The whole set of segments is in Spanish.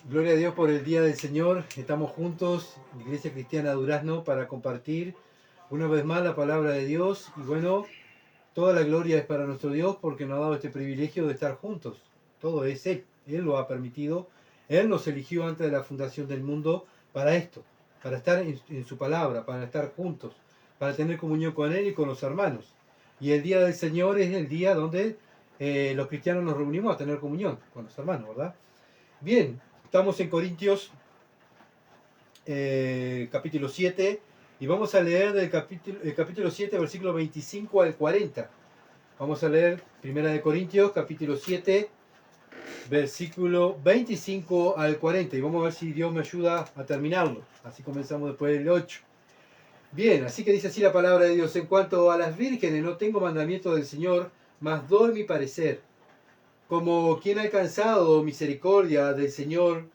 Gloria a Dios por el Día del Señor. Estamos juntos, Iglesia Cristiana Durazno, para compartir una vez más la palabra de Dios. Y bueno, toda la gloria es para nuestro Dios porque nos ha dado este privilegio de estar juntos. Todo es Él. Él lo ha permitido. Él nos eligió antes de la fundación del mundo para esto, para estar en su palabra, para estar juntos, para tener comunión con Él y con los hermanos. Y el Día del Señor es el día donde los cristianos nos reunimos a tener comunión con los hermanos, ¿verdad? Bien, estamos en Corintios capítulo 7 y vamos a leer del capítulo 7, versículo 25 al 40. Vamos a leer 1 de Corintios, capítulo 7, versículo 25 al 40 y vamos a ver si Dios me ayuda a terminarlo. Así comenzamos después del 8. Bien, así que dice así la palabra de Dios: en cuanto a las vírgenes, no tengo mandamiento del Señor, mas doy mi parecer, como quien ha alcanzado misericordia del Señor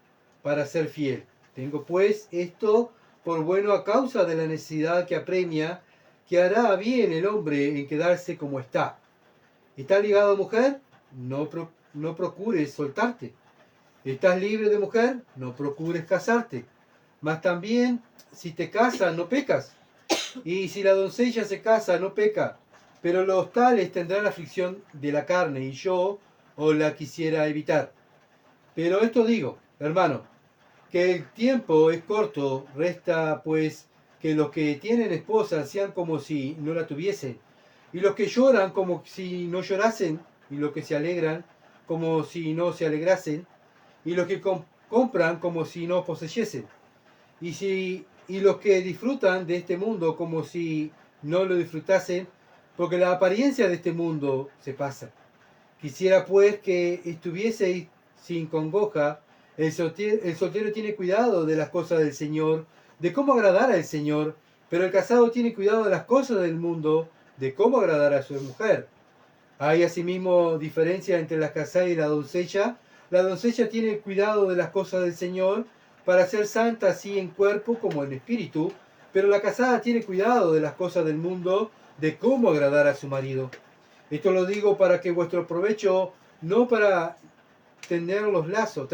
para ser fiel. Tengo pues esto por bueno a causa de la necesidad que apremia, que hará bien el hombre en quedarse como está. ¿Estás ligado, mujer? No procures soltarte. ¿Estás libre de mujer? No procures casarte. Mas también, si te casas, no pecas. Y si la doncella se casa, no peca. Pero los tales tendrán aflicción de la carne, y yo os la quisiera evitar. Pero esto digo, hermano, que el tiempo es corto, resta pues que los que tienen esposa sean como si no la tuviesen, y los que lloran como si no llorasen, y los que se alegran como si no se alegrasen, y los que compran como si no poseyesen, y los que disfrutan de este mundo como si no lo disfrutasen, porque la apariencia de este mundo se pasa. Quisiera pues que estuvieseis sin congoja. El soltero tiene cuidado de las cosas del Señor, de cómo agradar al Señor, pero el casado tiene cuidado de las cosas del mundo, de cómo agradar a su mujer. Hay asimismo diferencia entre la casada y la doncella. La doncella tiene cuidado de las cosas del Señor para ser santa así en cuerpo como en espíritu, pero la casada tiene cuidado de las cosas del mundo, de cómo agradar a su marido. Esto lo digo para que vuestro provecho, no para tender los lazos,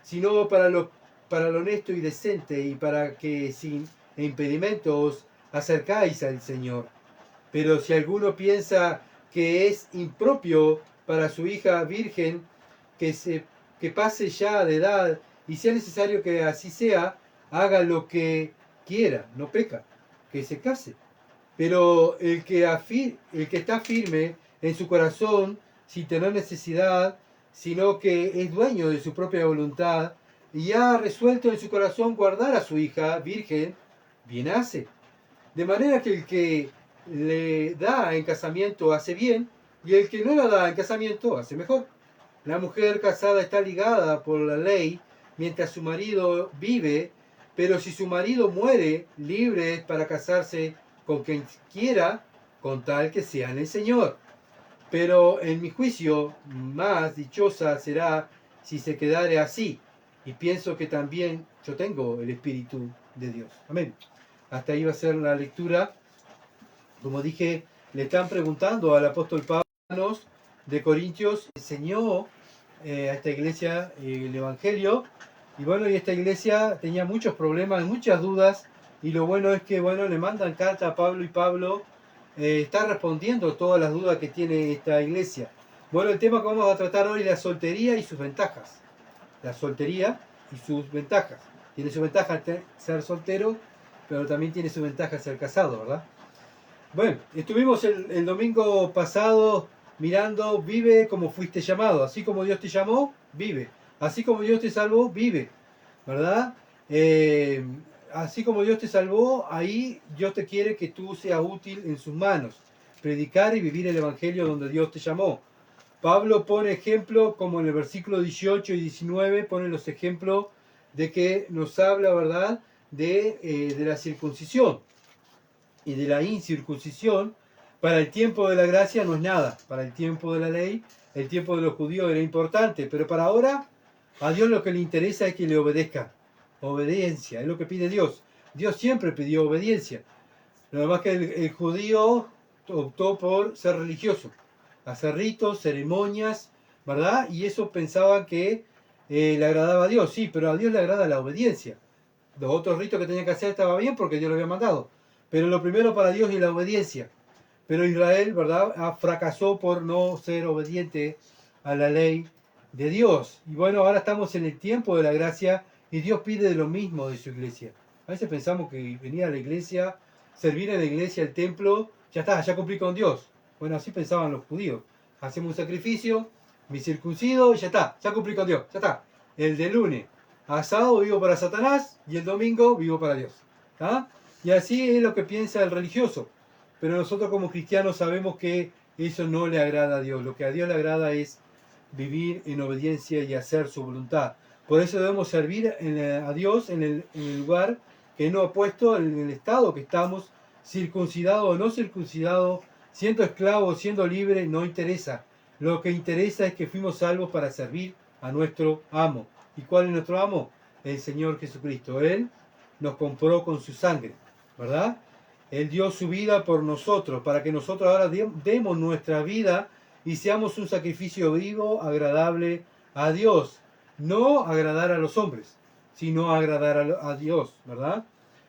sino para lo honesto y decente, y para que sin impedimento os acercáis al Señor. Pero si alguno piensa que es impropio para su hija virgen que pase ya de edad, y sea necesario que así sea, haga lo que quiera, no peca, que se case. Pero el que está firme en su corazón, sin tener necesidad, sino que es dueño de su propia voluntad, y ha resuelto en su corazón guardar a su hija virgen, bien hace. De manera que el que le da en casamiento hace bien, y el que no la da en casamiento hace mejor. La mujer casada está ligada por la ley mientras su marido vive, pero si su marido muere, libre es para casarse con quien quiera, con tal que sea en el Señor. Pero en mi juicio, más dichosa será si se quedare así. Y pienso que también yo tengo el Espíritu de Dios. Amén. Hasta ahí va a ser la lectura. Como dije, le están preguntando al apóstol Pablo de Corintios, enseñó a esta iglesia el Evangelio, y bueno, y esta iglesia tenía muchos problemas, muchas dudas, y lo bueno es que, bueno, le mandan carta a Pablo, y Pablo está respondiendo todas las dudas que tiene esta iglesia. Bueno, el tema que vamos a tratar hoy es la soltería y sus ventajas. La soltería y sus ventajas. Tiene su ventaja ser soltero, pero también tiene su ventaja ser casado, ¿verdad? Bueno, estuvimos el domingo pasado mirando vive como fuiste llamado. Así como Dios te llamó, vive. Así como Dios te salvó, vive. ¿Verdad? Así como Dios te salvó, ahí Dios te quiere que tú seas útil en sus manos. Predicar y vivir el Evangelio donde Dios te llamó. Pablo pone ejemplo, como en el versículo 18 y 19, pone los ejemplos de que nos habla, ¿verdad?, de la circuncisión y de la incircuncisión. Para el tiempo de la gracia no es nada. Para el tiempo de la ley, el tiempo de los judíos era importante. Pero para ahora, a Dios lo que le interesa es que le obedezca. Obediencia, es lo que pide Dios. Dios siempre pidió obediencia. Nada más que el judío optó por ser religioso, hacer ritos, ceremonias, ¿verdad? Y eso pensaban que le agradaba a Dios, sí, pero a Dios le agrada la obediencia. Los otros ritos que tenía que hacer estaba bien porque Dios lo había mandado. Pero lo primero para Dios es la obediencia. Pero Israel, ¿verdad?, fracasó por no ser obediente a la ley de Dios. Y bueno, ahora estamos en el tiempo de la gracia y Dios pide lo mismo de su iglesia. A veces pensamos que venir a la iglesia, servir en la iglesia, el templo, ya está, ya cumplí con Dios. Bueno, así pensaban los judíos. Hacemos un sacrificio, mi circuncido y ya está, ya cumplí con Dios, ya está. El de lunes, asado vivo para Satanás y el domingo vivo para Dios. ¿Ah? Y así es lo que piensa el religioso. Pero nosotros como cristianos sabemos que eso no le agrada a Dios. Lo que a Dios le agrada es vivir en obediencia y hacer su voluntad. Por eso debemos servir a Dios en el lugar que no ha puesto, en el estado que estamos, circuncidado o no circuncidado, siendo esclavo o siendo libre, no interesa. Lo que interesa es que fuimos salvos para servir a nuestro amo. ¿Y cuál es nuestro amo? El Señor Jesucristo. Él nos compró con su sangre, ¿verdad? Él dio su vida por nosotros, para que nosotros ahora demos nuestra vida y seamos un sacrificio vivo, agradable a Dios. No agradar a los hombres, sino agradar a Dios, ¿verdad?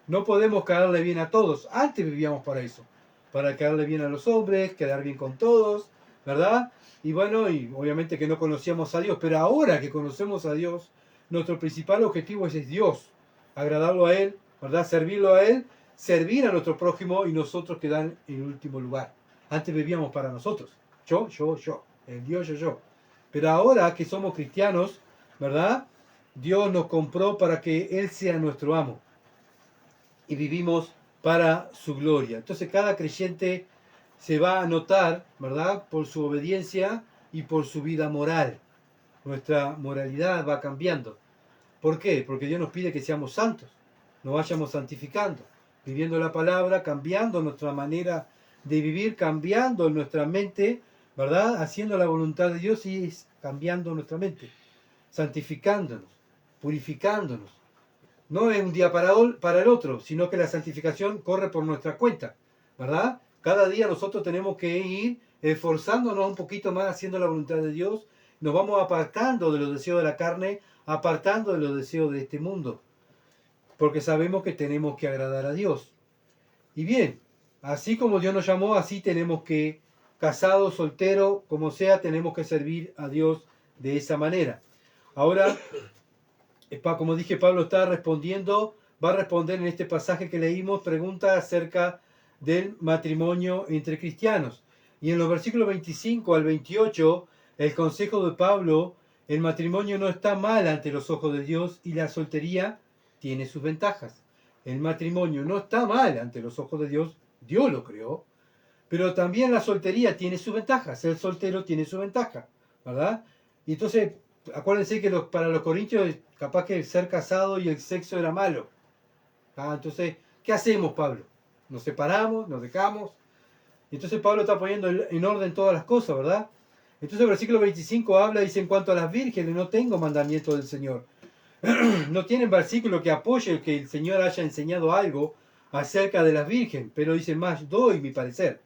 No podemos caerle bien a todos. Antes vivíamos para eso, para caerle bien a los hombres, quedar bien con todos, ¿verdad? Y bueno, y obviamente que no conocíamos a Dios, pero ahora que conocemos a Dios, nuestro principal objetivo es Dios, agradarlo a Él, ¿verdad? Servirlo a Él, servir a nuestro prójimo y nosotros quedar en último lugar. Antes vivíamos para nosotros. Yo. El Dios, yo. Pero ahora que somos cristianos, ¿verdad? Dios nos compró para que Él sea nuestro amo. Y vivimos para su gloria. Entonces cada creyente se va a notar, ¿verdad?, por su obediencia y por su vida moral. Nuestra moralidad va cambiando. ¿Por qué? Porque Dios nos pide que seamos santos, nos vayamos santificando, viviendo la palabra, cambiando nuestra manera de vivir, cambiando nuestra mente, ¿verdad? Haciendo la voluntad de Dios y cambiando nuestra mente, santificándonos, purificándonos. No es un día para el otro, sino que la santificación corre por nuestra cuenta, ¿verdad? Cada día nosotros tenemos que ir esforzándonos un poquito más haciendo la voluntad de Dios. Nos vamos apartando de los deseos de la carne, apartando de los deseos de este mundo, porque sabemos que tenemos que agradar a Dios. Y bien, así como Dios nos llamó, así tenemos que, casado, soltero, como sea, tenemos que servir a Dios de esa manera. Ahora, como dije, Pablo está respondiendo, va a responder en este pasaje que leímos, preguntas acerca del matrimonio entre cristianos. Y en los versículos 25 al 28, el consejo de Pablo: el matrimonio no está mal ante los ojos de Dios y la soltería tiene sus ventajas. El matrimonio no está mal ante los ojos de Dios, Dios lo creó, pero también la soltería tiene sus ventajas, el soltero tiene su ventaja, ¿verdad? Y entonces, acuérdense que para los corintios, capaz que ser casado y el sexo era malo. Entonces, ¿qué hacemos, Pablo? Nos separamos, nos dejamos. Entonces Pablo está poniendo en orden todas las cosas, ¿verdad? Entonces el versículo 25 habla, dice: en cuanto a las vírgenes, no tengo mandamiento del Señor. No tienen versículo que apoye que el Señor haya enseñado algo acerca de las vírgenes, pero dice: más doy mi parecer.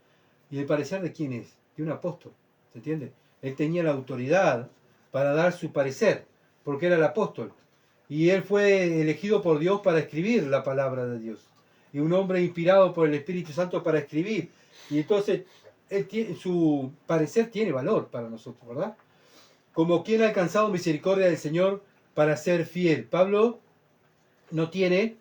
¿Y el parecer de quién es? De un apóstol, ¿se entiende? Él tenía la autoridad para dar su parecer, porque era el apóstol. Y él fue elegido por Dios para escribir la palabra de Dios. Y un hombre inspirado por el Espíritu Santo para escribir. Y entonces su parecer tiene valor para nosotros, ¿verdad? Como quien ha alcanzado misericordia del Señor para ser fiel. Pablo no tiene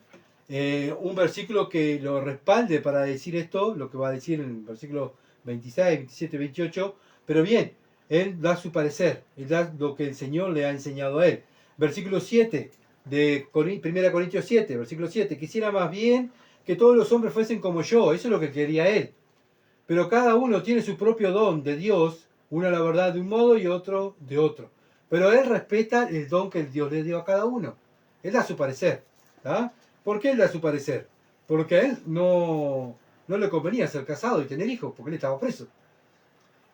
un versículo que lo respalde para decir esto, lo que va a decir en el versículo 26, 27, 28, pero bien, él da su parecer, él da lo que el Señor le ha enseñado a él. Versículo 7 de 1 Corintios 7, versículo 7: quisiera más bien que todos los hombres fuesen como yo, eso es lo que quería él. Pero cada uno tiene su propio don de Dios, uno la verdad de un modo y otro de otro. Pero él respeta el don que Dios le dio a cada uno. Él da su parecer. ¿Por qué él da su parecer? Porque a él no le convenía ser casado y tener hijos, porque él estaba preso.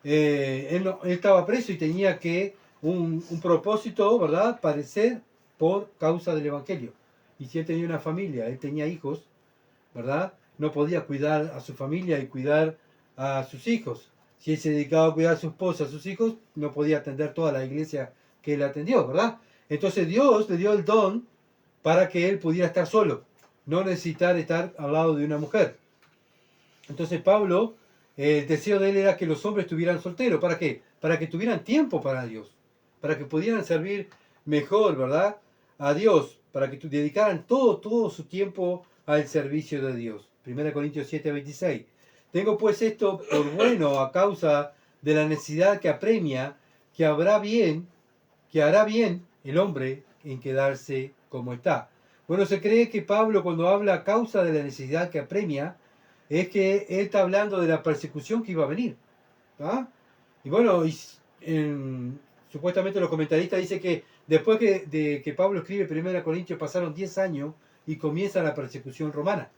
Él estaba preso y tenía que un propósito, ¿verdad?, parecer por causa del Evangelio. Y si él tenía una familia, él tenía hijos, ¿verdad?, no podía cuidar a su familia y cuidar a sus hijos. Si él se dedicaba a cuidar a su esposa, a sus hijos, no podía atender toda la iglesia que él atendió, ¿verdad? Entonces Dios le dio el don para que él pudiera estar solo, no necesitar estar al lado de una mujer. Entonces Pablo, el deseo de él era que los hombres estuvieran solteros. ¿Para qué? Para que tuvieran tiempo para Dios, para que pudieran servir mejor, ¿verdad? A Dios, para que dedicaran todo su tiempo al servicio de Dios. 1 Corintios 7:26. Tengo pues esto por bueno a causa de la necesidad que apremia, que hará bien el hombre en quedarse como está. Bueno, se cree que Pablo, cuando habla a causa de la necesidad que apremia, es que él está hablando de la persecución que iba a venir. ¿Ah? Y bueno, supuestamente los comentaristas dicen que después de que Pablo escribe 1 Corintios pasaron 10 años y comienza la persecución romana,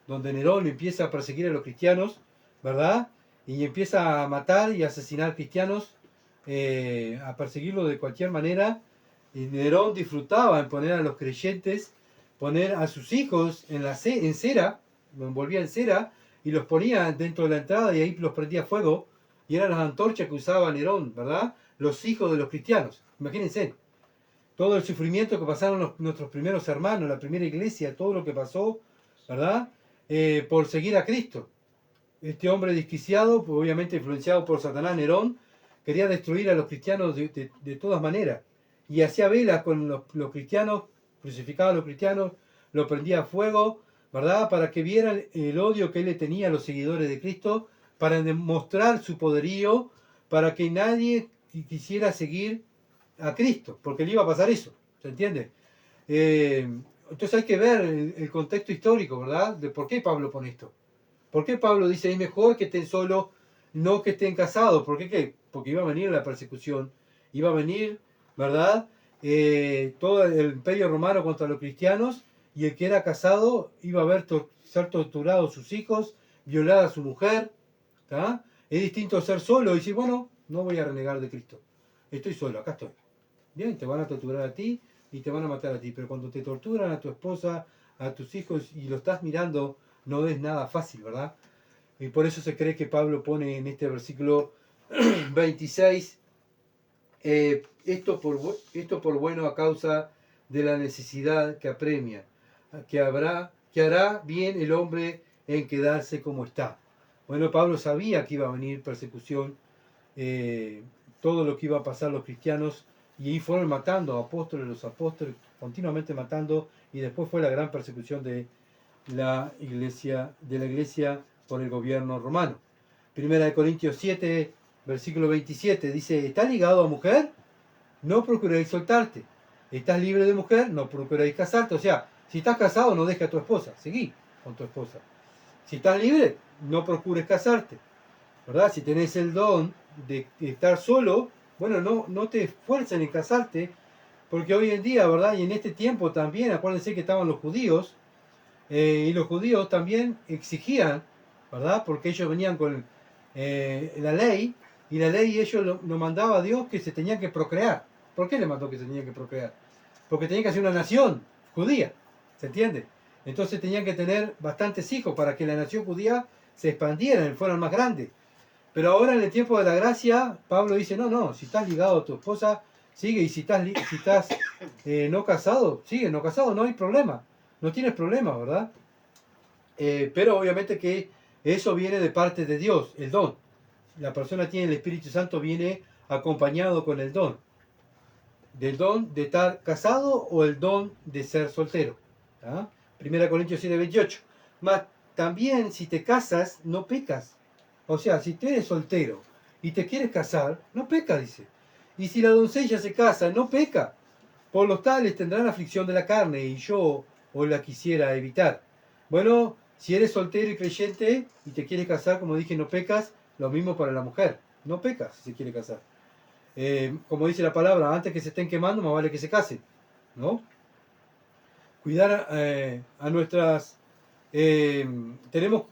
donde Nerón empieza a perseguir a los cristianos, ¿verdad? Y empieza a matar y asesinar cristianos, a perseguirlos de cualquier manera. Y Nerón disfrutaba en poner a los creyentes, poner a sus hijos en cera, lo envolvía en cera y los ponía dentro de la entrada y ahí los prendía fuego. Y eran las antorchas que usaba Nerón, ¿verdad? Los hijos de los cristianos. Imagínense, todo el sufrimiento que pasaron nuestros primeros hermanos, la primera iglesia, todo lo que pasó, ¿verdad? Por seguir a Cristo. Este hombre desquiciado, pues obviamente influenciado por Satanás, Nerón, quería destruir a los cristianos de todas maneras. Y hacía velas con los cristianos, crucificaba a los cristianos, los prendía a fuego, ¿verdad? Para que vieran el odio que él le tenía a los seguidores de Cristo, para demostrar su poderío, para que nadie quisiera seguir a Cristo, porque le iba a pasar eso, ¿se entiende? Entonces hay que ver el contexto histórico, ¿verdad? De por qué Pablo pone esto. ¿Por qué Pablo dice es mejor que estén solos, no que estén casados? ¿Por qué qué? Porque iba a venir la persecución, iba a venir, ¿verdad? Todo el imperio romano contra los cristianos, y el que era casado iba a ver ser torturado sus hijos, violada a su mujer. ¿Tá? Es distinto ser solo y decir, bueno, no voy a renegar de Cristo. Estoy solo, acá estoy. Bien, te van a torturar a ti y te van a matar a ti, pero cuando te torturan a tu esposa, a tus hijos y lo estás mirando, no es nada fácil, ¿verdad? Y por eso se cree que Pablo pone en este versículo 26, esto por bueno a causa de la necesidad que apremia, que hará bien el hombre en quedarse como está. Bueno, Pablo sabía que iba a venir persecución, todo lo que iba a pasar a los cristianos, y ahí fueron matando a los apóstoles, continuamente matando, y después fue la gran persecución de la iglesia por el gobierno romano. Primera de Corintios 7, versículo 27, dice, ¿estás ligado a mujer? No procuréis soltarte. ¿Estás libre de mujer? No procuréis casarte. O sea, si estás casado, no dejes a tu esposa, seguí con tu esposa. Si estás libre, no procures casarte, ¿verdad? Si tenés el don de estar solo, bueno, no te esfuercen en casarte, porque hoy en día, ¿verdad? Y en este tiempo también, acuérdense que estaban los judíos, y los judíos también exigían, ¿verdad? Porque ellos venían con la ley, y la ley ellos lo mandaba a Dios que se tenían que procrear. ¿Por qué le mandó que se tenían que procrear? Porque tenían que hacer una nación judía, ¿se entiende? Entonces tenían que tener bastantes hijos para que la nación judía se expandiera y fueran más grandes. Pero ahora en el tiempo de la gracia, Pablo dice, no, si estás ligado a tu esposa, sigue, y si estás no casado, sigue, no casado, no hay problema, no tienes problema, ¿verdad? Pero obviamente que eso viene de parte de Dios, el don. La persona tiene el Espíritu Santo, viene acompañado con el don. Del don de estar casado o el don de ser soltero. ¿Ah? 1 Corintios 7:28. Mas también si te casas, no pecas. O sea, si tú eres soltero y te quieres casar, no peca, dice. Y si la doncella se casa, no peca. Por los tales tendrán aflicción de la carne, y yo os la quisiera evitar. Bueno, si eres soltero y creyente y te quieres casar, como dije, no pecas. Lo mismo para la mujer. No pecas si se quiere casar. Como dice la palabra, antes que se estén quemando, más vale que se casen, ¿no? Cuidar a nuestras... tenemos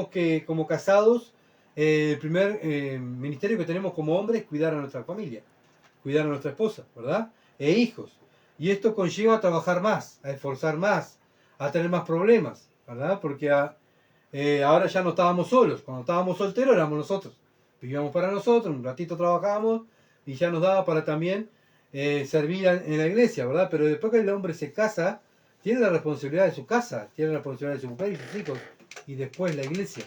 que, como casados, el primer ministerio que tenemos como hombres es cuidar a nuestra familia, cuidar a nuestra esposa, ¿verdad? E hijos. Y esto conlleva a trabajar más, a esforzar más, a tener más problemas, ¿verdad? Porque ahora ya no estábamos solos. Cuando estábamos solteros éramos nosotros. Vivíamos para nosotros, un ratito trabajábamos y ya nos daba para también servir en la iglesia, ¿verdad? Pero después que el hombre se casa, tiene la responsabilidad de su casa, tiene la responsabilidad de su mujer y sus hijos, y después la iglesia.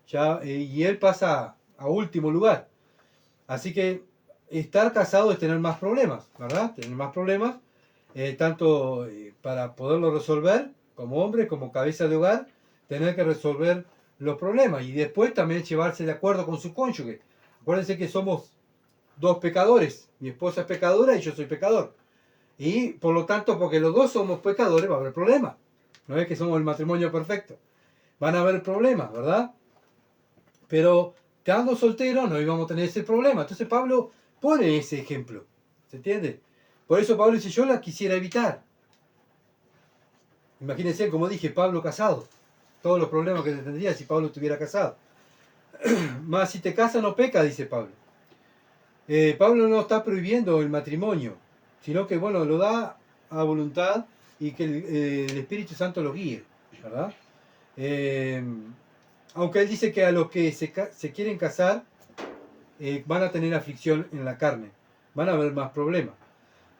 Ya, y él pasa a último lugar. Así que estar casado es tener más problemas, ¿verdad? Tener más problemas, tanto para poderlo resolver como hombre, como cabeza de hogar, tener que resolver los problemas y después también llevarse de acuerdo con su cónyuge. Acuérdense que somos dos pecadores, mi esposa es pecadora y yo soy pecador. Y por lo tanto, porque los dos somos pecadores, va a haber problemas. No es que somos el matrimonio perfecto. Van a haber problemas, ¿verdad? Pero quedando solteros no íbamos a tener ese problema. Entonces Pablo pone ese ejemplo. ¿Se entiende? Por eso Pablo dice, yo la quisiera evitar. Imagínense, como dije, Pablo casado. Todos los problemas que tendría si Pablo estuviera casado. Más si te casas no peca, dice Pablo. Pablo no está prohibiendo el matrimonio, sino que, bueno, lo da a voluntad y que el Espíritu Santo lo guíe, ¿verdad? Aunque él dice que a los que se quieren casar van a tener aflicción en la carne, van a haber más problemas.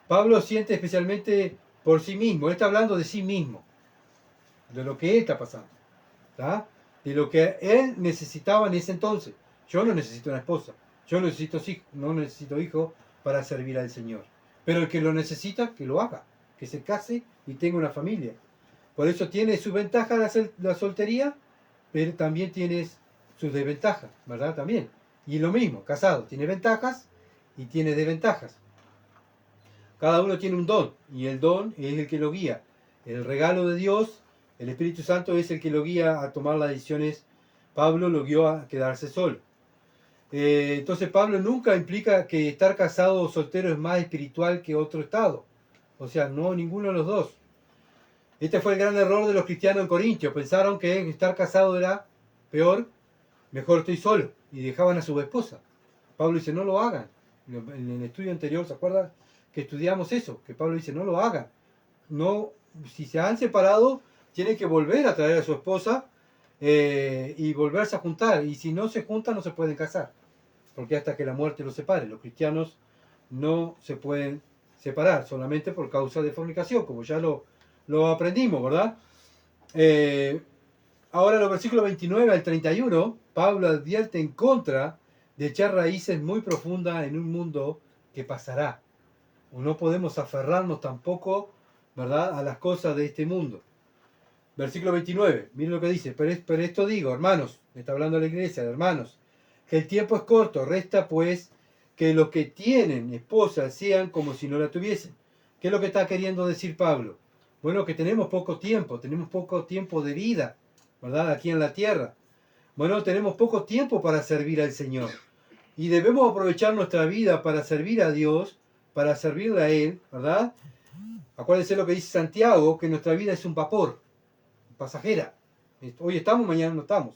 Pablo siente especialmente por sí mismo, él está hablando de sí mismo, de lo que él está pasando, ¿tá? De lo que él necesitaba en ese entonces. Yo no necesito una esposa, yo no necesito hijo para servir al Señor. Pero el que lo necesita, que lo haga, que se case y tenga una familia. Por eso tiene su ventaja la soltería, pero también tiene sus desventajas, ¿verdad? También. Y lo mismo, casado, tiene ventajas y tiene desventajas. Cada uno tiene un don y el don es el que lo guía. El regalo de Dios, el Espíritu Santo es el que lo guía a tomar las decisiones. Pablo lo guió a quedarse solo. Entonces Pablo nunca implica que estar casado o soltero es más espiritual que otro estado. O sea, no, ninguno de los dos. Este fue el gran error de los cristianos en Corintios. Pensaron que estar casado era peor, mejor estoy solo. Y dejaban a su esposa. Pablo dice, no lo hagan. En el estudio anterior, ¿se acuerdan? Que estudiamos eso. Que Pablo dice, no lo hagan. No, si se han separado, tienen que volver a traer a su esposa y volverse a juntar. Y si no se juntan, no se pueden casar. Porque hasta que la muerte los separe. Los cristianos no se pueden separar solamente por causa de fornicación, como ya lo aprendimos, ¿verdad? Ahora los versículos 29 al 31, Pablo advierte en contra de echar raíces muy profundas en un mundo que pasará. No podemos aferrarnos tampoco, ¿verdad?, a las cosas de este mundo. Versículo 29, miren lo que dice, pero esto digo, hermanos, me está hablando la iglesia, de hermanos, que el tiempo es corto, resta pues que los que tienen esposa sean como si no la tuviesen. ¿Qué es lo que está queriendo decir Pablo? Bueno, que tenemos poco tiempo de vida, ¿verdad? Aquí en la tierra. Bueno, tenemos poco tiempo para servir al Señor. Y debemos aprovechar nuestra vida para servir a Dios, para servirle a Él, ¿verdad? Acuérdense lo que dice Santiago, que nuestra vida es un vapor, pasajera. Hoy estamos, mañana no estamos.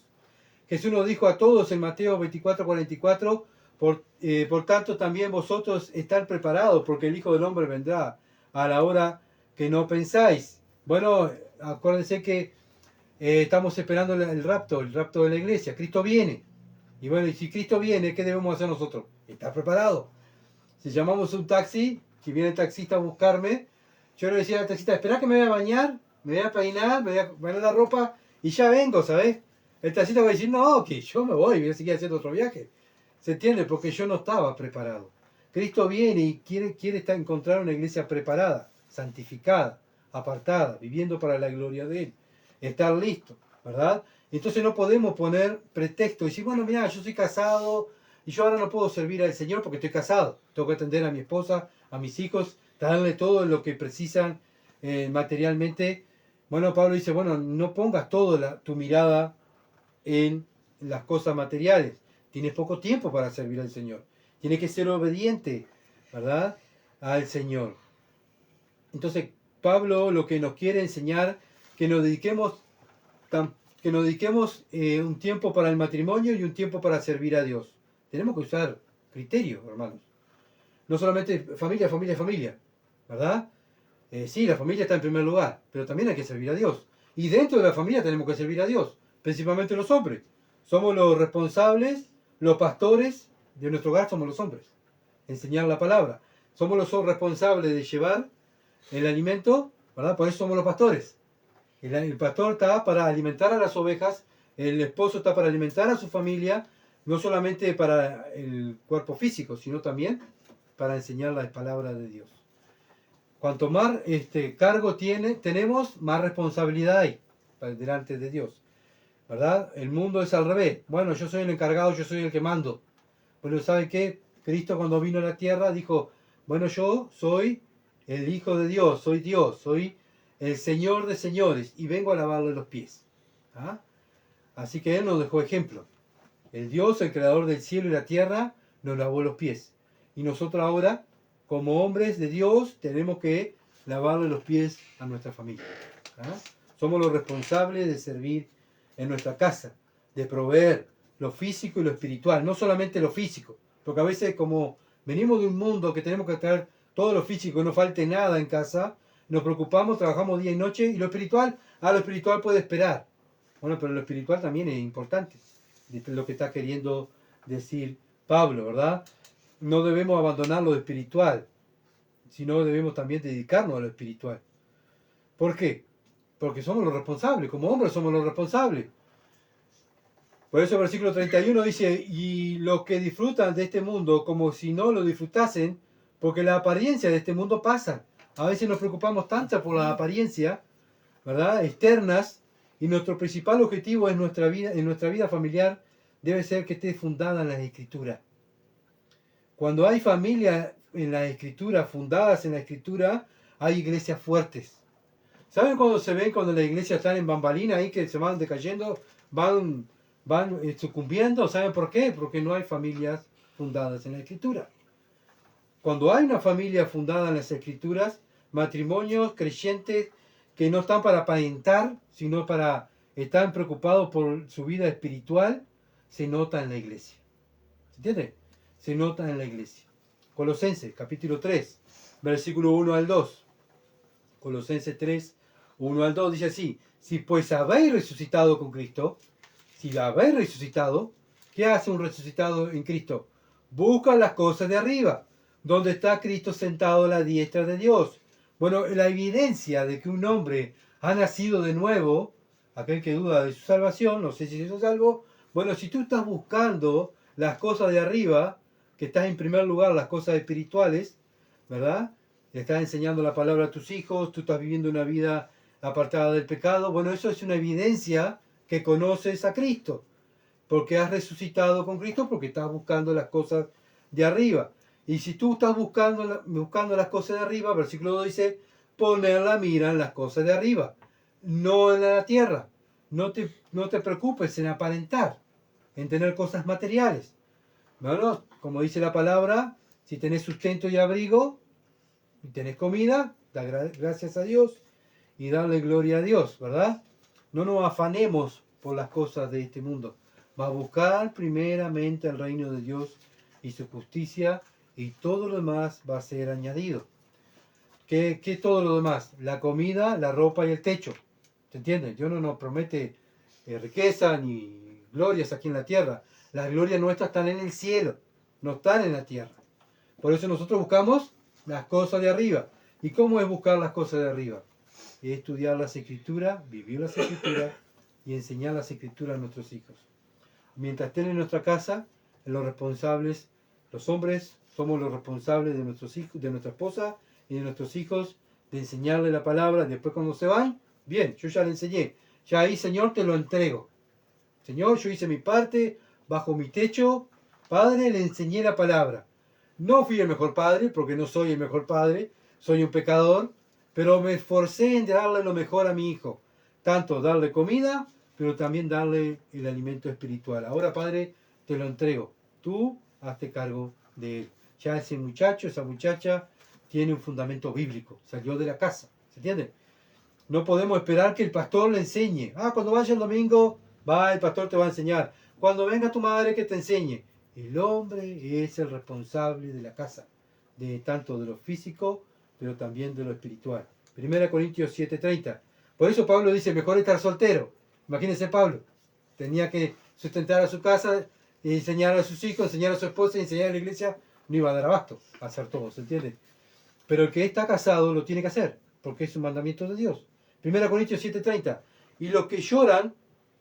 Jesús nos dijo a todos en Mateo 24:44, por tanto también vosotros estar preparados, porque el Hijo del Hombre vendrá a la hora que no pensáis. Bueno, acuérdense que estamos esperando el rapto de la iglesia. Cristo viene. Y bueno, y si Cristo viene, ¿qué debemos hacer nosotros? Estar preparados. Si llamamos un taxi, si viene el taxista a buscarme, yo le decía al taxista, espera que me voy a bañar, me voy a peinar, me voy a poner la ropa y ya vengo, ¿sabes? El taxista va a decir, no, que yo me voy a seguir haciendo otro viaje. ¿Se entiende? Porque yo no estaba preparado. Cristo viene y quiere encontrar una iglesia preparada, santificada, apartada, viviendo para la gloria de Él. Estar listo, ¿verdad? Entonces no podemos poner pretexto y decir, bueno, mira, yo soy casado y yo ahora no puedo servir al Señor porque estoy casado. Tengo que atender a mi esposa, a mis hijos, darle todo lo que precisan materialmente. Bueno, Pablo dice, bueno, no pongas toda tu mirada en las cosas materiales. Tienes poco tiempo para servir al Señor. Tienes que ser obediente, ¿verdad?, al Señor. Entonces, Pablo lo que nos quiere enseñar, que nos dediquemos un tiempo para el matrimonio y un tiempo para servir a Dios. Tenemos que usar criterio, hermanos. No solamente familia, ¿verdad? Sí, la familia está en primer lugar, pero también hay que servir a Dios. Y dentro de la familia tenemos que servir a Dios, principalmente los hombres. Somos los responsables, los pastores de nuestro hogar somos los hombres. Enseñar la palabra. somos los responsables de llevar el alimento, ¿verdad? Por eso somos los pastores. El pastor está para alimentar a las ovejas, el esposo está para alimentar a su familia, no solamente para el cuerpo físico, sino también para enseñar la palabra de Dios. Cuanto más cargo tenemos, más responsabilidad hay delante de Dios, ¿verdad? El mundo es al revés. Bueno, yo soy el encargado, yo soy el que mando. Pero ¿sabe qué? Cristo cuando vino a la tierra dijo, bueno, yo soy el Hijo de Dios, soy el Señor de señores y vengo a lavarle los pies. ¿Ah? Así que Él nos dejó ejemplo. El Dios, el creador del cielo y la tierra, nos lavó los pies. Y nosotros ahora, como hombres de Dios, tenemos que lavarle los pies a nuestra familia. ¿Ah? Somos los responsables de servir en nuestra casa, de proveer lo físico y lo espiritual, no solamente lo físico, porque a veces como venimos de un mundo que tenemos que traer todo lo físico y no falte nada en casa, nos preocupamos, trabajamos día y noche, y lo espiritual puede esperar. Bueno, pero lo espiritual también es importante, es lo que está queriendo decir Pablo, ¿verdad? No debemos abandonar lo espiritual, sino debemos también dedicarnos a lo espiritual. ¿Por qué? Porque somos los responsables, como hombres somos los responsables. Por eso el versículo 31 dice, y los que disfrutan de este mundo como si no lo disfrutasen, porque la apariencia de este mundo pasa. A veces nos preocupamos tanto por la apariencia, ¿verdad? Externas, y nuestro principal objetivo es en nuestra vida familiar debe ser que esté fundada en las Escrituras. Cuando hay familias en la Escritura, fundadas en la Escritura, hay iglesias fuertes. ¿Saben cuando se ven cuando las iglesias están en bambalina ahí que se van decayendo, van sucumbiendo? ¿Saben por qué? Porque no hay familias fundadas en la Escritura. Cuando hay una familia fundada en las Escrituras, matrimonios creyentes que no están para aparentar, sino para estar preocupados por su vida espiritual, se nota en la iglesia. ¿Se entiende? Se nota en la iglesia. Colosenses, capítulo 3, versículo 1 al 2. Colosenses 3, 1 al 2 dice así, si pues habéis resucitado con Cristo, si habéis resucitado, ¿qué hace un resucitado en Cristo? Busca las cosas de arriba, donde está Cristo sentado a la diestra de Dios. Bueno, la evidencia de que un hombre ha nacido de nuevo, aquel que duda de su salvación, no sé si es salvo, bueno, si tú estás buscando las cosas de arriba, que estás en primer lugar las cosas espirituales, ¿verdad? Le estás enseñando la palabra a tus hijos, tú estás viviendo una vida apartada del pecado, bueno, eso es una evidencia que conoces a Cristo, porque has resucitado con Cristo, porque estás buscando las cosas de arriba. Y si tú estás buscando las cosas de arriba, versículo 2 dice, poner la mira en las cosas de arriba, no en la tierra. No te preocupes en aparentar, en tener cosas materiales. Bueno, como dice la palabra, si tenés sustento y abrigo, y tenés comida, da gracias a Dios y darle gloria a Dios, ¿verdad? No nos afanemos por las cosas de este mundo. Va a buscar primeramente el reino de Dios y su justicia, y todo lo demás va a ser añadido. ¿Qué es todo lo demás? La comida, la ropa y el techo. ¿Se entiende? Dios no nos promete riqueza ni glorias aquí en la tierra. Las glorias nuestras están en el cielo, no están en la tierra. Por eso nosotros buscamos las cosas de arriba. ¿Y cómo es buscar las cosas de arriba? Es estudiar las Escrituras, vivir las Escrituras y enseñar las Escrituras a nuestros hijos. Mientras estén en nuestra casa, los responsables, los hombres, somos los responsables de nuestros hijos, de nuestra esposa y de nuestros hijos, de enseñarle la palabra. Después cuando se van, bien, yo ya le enseñé. Ya ahí, Señor, te lo entrego. Señor, yo hice mi parte, bajo mi techo, Padre, le enseñé la palabra. No fui el mejor padre, porque no soy el mejor padre, soy un pecador, pero me esforcé en darle lo mejor a mi hijo. Tanto darle comida, pero también darle el alimento espiritual. Ahora, Padre, te lo entrego. Tú hazte cargo de él. Ya ese muchacho, esa muchacha, tiene un fundamento bíblico. Salió de la casa. ¿Se entiende? No podemos esperar que el pastor le enseñe. Cuando vaya el domingo, el pastor te va a enseñar. Cuando venga tu madre, que te enseñe. El hombre es el responsable de la casa, de tanto de lo físico, pero también de lo espiritual. 1 Corintios 7:30. Por eso Pablo dice, mejor estar soltero. Imagínense Pablo. Tenía que sustentar a su casa, enseñar a sus hijos, enseñar a su esposa, enseñar a la iglesia. no iba a dar abasto a hacer todo, ¿se entiende? Pero el que está casado lo tiene que hacer, porque es un mandamiento de Dios. 1 Corintios 7:30. Y los que lloran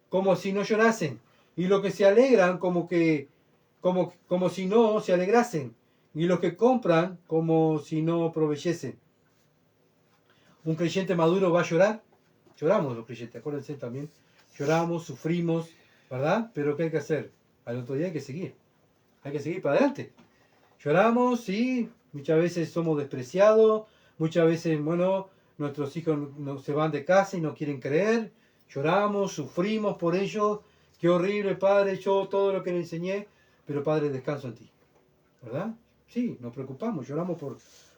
como si no llorasen, y los que se alegran como si no se alegrasen, y los que compran como si no proveyesen. ¿Un creyente maduro va a llorar? Lloramos los creyentes, acuérdense también. Lloramos, sufrimos, ¿verdad? Pero ¿qué hay que hacer? Al otro día hay que seguir. Hay que seguir para adelante. Lloramos, sí, muchas veces somos despreciados, muchas veces, bueno, nuestros hijos se van de casa y no quieren creer. Lloramos, sufrimos por ellos. Qué horrible, Padre, yo todo lo que le enseñé, pero Padre, descanso en ti. ¿Verdad? Sí, nos preocupamos, lloramos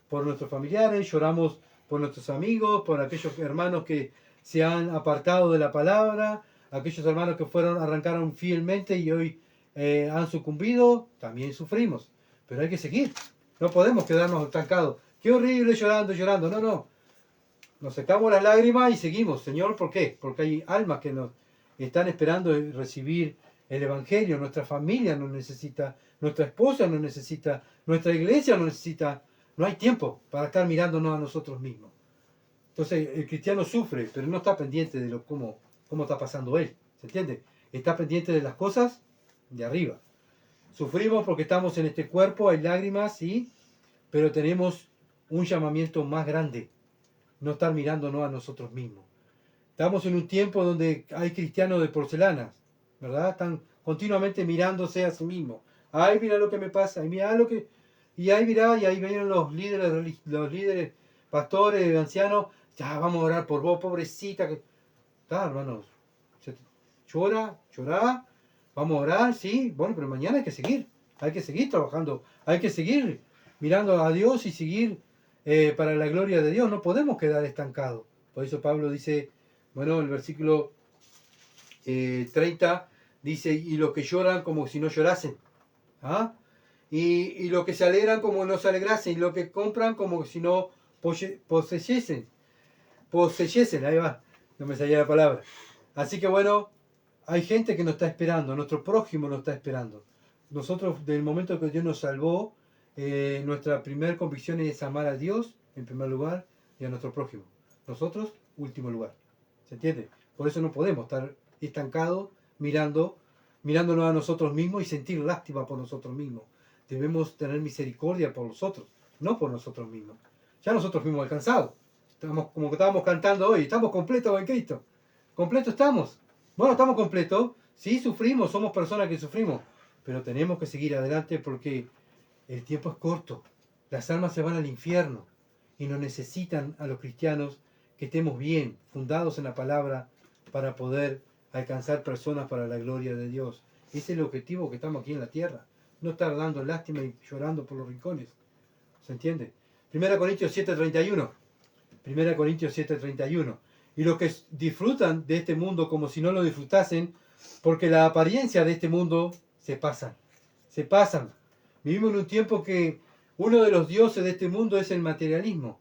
por nuestros familiares, lloramos por nuestros amigos, por aquellos hermanos que se han apartado de la palabra, aquellos hermanos que arrancaron fielmente y hoy han sucumbido, también sufrimos. Pero hay que seguir, no podemos quedarnos estancados. Qué horrible llorando, llorando. No, no. Nos secamos las lágrimas y seguimos. Señor, ¿por qué? Porque hay almas que nos están esperando recibir el Evangelio. Nuestra familia nos necesita, nuestra esposa nos necesita, nuestra iglesia nos necesita. No hay tiempo para estar mirándonos a nosotros mismos. Entonces el cristiano sufre, pero no está pendiente de cómo está pasando él. ¿Se entiende? Está pendiente de las cosas de arriba. Sufrimos porque estamos en este cuerpo, hay lágrimas, sí, pero tenemos un llamamiento más grande. No estar mirándonos a nosotros mismos. Estamos en un tiempo donde hay cristianos de porcelana, ¿verdad? Están continuamente mirándose a sí mismos. Ay, mira lo que me pasa, ay, mira lo que... Y ahí mirá, y ahí vienen los líderes, pastores, ancianos, ya vamos a orar por vos, pobrecita. Está, hermanos, llora, vamos a orar, sí, bueno, pero mañana hay que seguir trabajando, hay que seguir mirando a Dios y seguir para la gloria de Dios, no podemos quedar estancados. Por eso Pablo dice, bueno, el versículo 30 dice, y los que lloran como si no llorasen, ¿ah? Y los que se alegran como no se alegrasen, y los que compran como si no poseyesen, ahí va, no me salía la palabra. Así que bueno, hay gente que nos está esperando, nuestro prójimo nos está esperando. Nosotros, del momento que Dios nos salvó, nuestra primera convicción es amar a Dios en primer lugar y a nuestro prójimo. Nosotros, último lugar. ¿Se entiende? Por eso no podemos estar estancados mirándonos a nosotros mismos y sentir lástima por nosotros mismos. Debemos tener misericordia por los otros, no por nosotros mismos. Ya nosotros mismos alcanzados. Estamos, como que estábamos cantando hoy, estamos completos en Cristo. ¿Completos estamos? Bueno, estamos completos. Sí, sufrimos, somos personas que sufrimos. Pero tenemos que seguir adelante porque el tiempo es corto. Las almas se van al infierno y nos necesitan a los cristianos que estemos bien, fundados en la palabra, para poder alcanzar personas para la gloria de Dios. Ese es el objetivo que estamos aquí en la tierra. No estar dando lástima y llorando por los rincones. ¿Se entiende? 1 Corintios 7:31. 1 Corintios 7:31. Y los que disfrutan de este mundo como si no lo disfrutasen, porque la apariencia de este mundo se pasan. Vivimos en un tiempo que uno de los dioses de este mundo es el materialismo,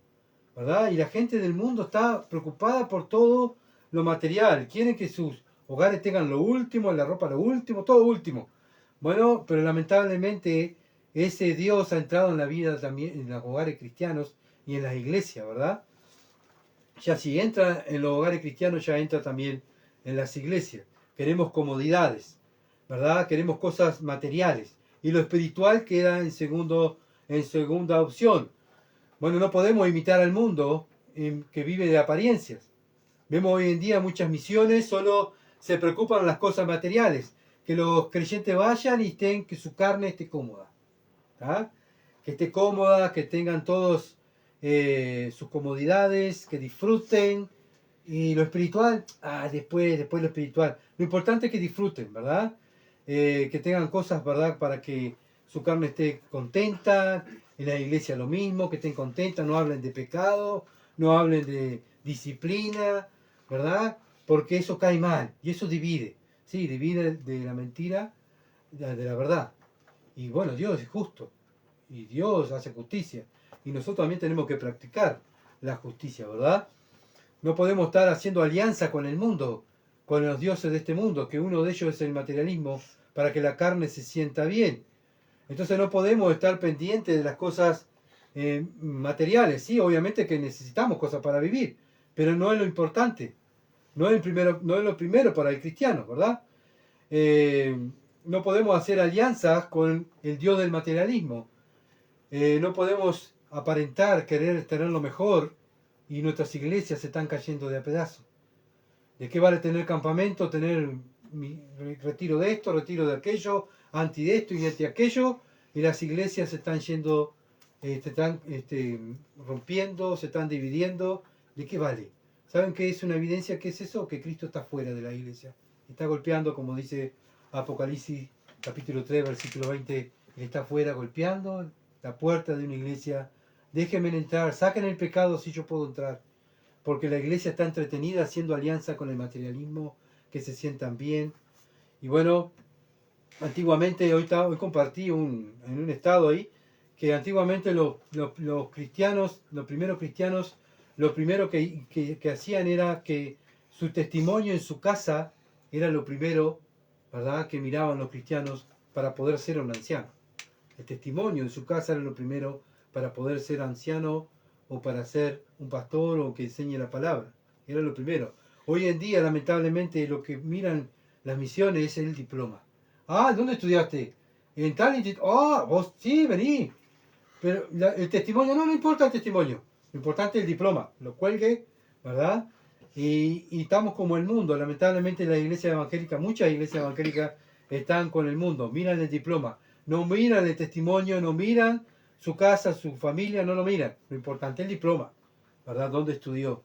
¿verdad? Y la gente del mundo está preocupada por todo lo material. Quieren que sus hogares tengan lo último, la ropa lo último, todo último. Bueno, pero lamentablemente ese Dios ha entrado en la vida también, en los hogares cristianos y en las iglesias, ¿verdad? Ya si entra en los hogares cristianos, ya entra también en las iglesias. Queremos comodidades, ¿verdad? Queremos cosas materiales. Y lo espiritual queda en segunda opción. Bueno, no podemos imitar al mundo que vive de apariencias. Vemos hoy en día muchas misiones, solo se preocupan de las cosas materiales. Que los creyentes vayan y que su carne esté cómoda. ¿Ah? Que esté cómoda, que tengan todos sus comodidades, que disfruten. Y lo espiritual, después lo espiritual. Lo importante es que disfruten, ¿verdad? Que tengan cosas, ¿verdad? Para que su carne esté contenta. En la iglesia lo mismo, que estén contentas, no hablen de pecado, no hablen de disciplina, ¿verdad? Porque eso cae mal y eso divide. Sí, divide de la mentira, de la verdad. Y bueno, Dios es justo y Dios hace justicia. Y nosotros también tenemos que practicar la justicia, ¿verdad? No podemos estar haciendo alianza con el mundo, con los dioses de este mundo, que uno de ellos es el materialismo, para que la carne se sienta bien. Entonces no podemos estar pendientes de las cosas materiales. Sí, obviamente que necesitamos cosas para vivir, pero no es lo importante. No es lo primero para el cristiano, ¿verdad? Eh, no podemos hacer alianzas con el Dios del materialismo. No podemos aparentar querer tener lo mejor y nuestras iglesias se están cayendo de a pedazos. ¿De qué vale tener campamento, tener retiro de esto, retiro de aquello, anti de esto y anti aquello? Y las iglesias se están yendo, se están rompiendo, se están dividiendo. ¿De qué vale? ¿Saben qué es una evidencia? ¿Qué es eso? Que Cristo está fuera de la iglesia. Está golpeando, como dice Apocalipsis capítulo 3, versículo 20. Él está fuera golpeando la puerta de una iglesia. Déjenme entrar, saquen el pecado si yo puedo entrar. Porque la iglesia está entretenida haciendo alianza con el materialismo, que se sientan bien. Y bueno, antiguamente, hoy compartí en un estado ahí, que antiguamente los cristianos, los primeros cristianos, lo primero que hacían era que su testimonio en su casa era lo primero, ¿verdad?, que miraban los cristianos para poder ser un anciano. El testimonio en su casa era lo primero para poder ser anciano o para ser un pastor o que enseñe la palabra. Era lo primero. Hoy en día, lamentablemente, lo que miran las misiones es el diploma. Ah, ¿dónde estudiaste? En tal instituto. Ah, vos sí, vení. Pero el testimonio, no importa el testimonio. Lo importante es el diploma. Lo cuelgue, ¿verdad? Y estamos como el mundo. Lamentablemente la iglesia evangélica, muchas iglesias evangélicas están con el mundo. Miran el diploma. No miran el testimonio, no miran su casa, su familia, no lo miran. Lo importante es el diploma, ¿verdad? ¿Dónde estudió?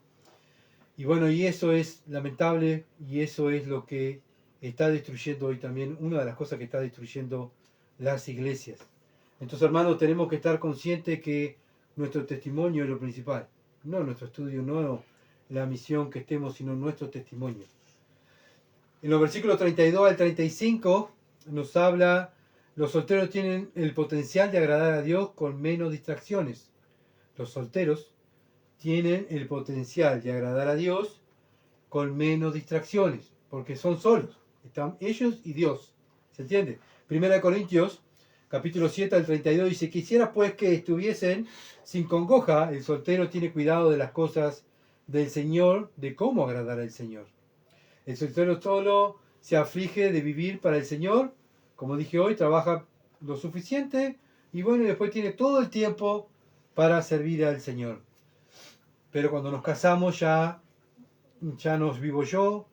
Y bueno, y eso es lamentable y eso es lo que está destruyendo hoy también, una de las cosas que está destruyendo las iglesias. Entonces, hermanos, tenemos que estar conscientes que nuestro testimonio es lo principal. No nuestro estudio, no la misión que estemos, sino nuestro testimonio. En los versículos 32 al 35 nos habla, los solteros tienen el potencial de agradar a Dios con menos distracciones. Los solteros tienen el potencial de agradar a Dios con menos distracciones, porque son solos, están ellos y Dios. ¿Se entiende? Primera de Corintios, capítulo 7 al 32 dice: quisiera pues que estuviesen sin congoja. El soltero tiene cuidado de las cosas del Señor, de cómo agradar al Señor. El soltero solo se aflige de vivir para el Señor, como dije hoy, trabaja lo suficiente y bueno, después tiene todo el tiempo para servir al Señor. Pero cuando nos casamos ya no vivo yo,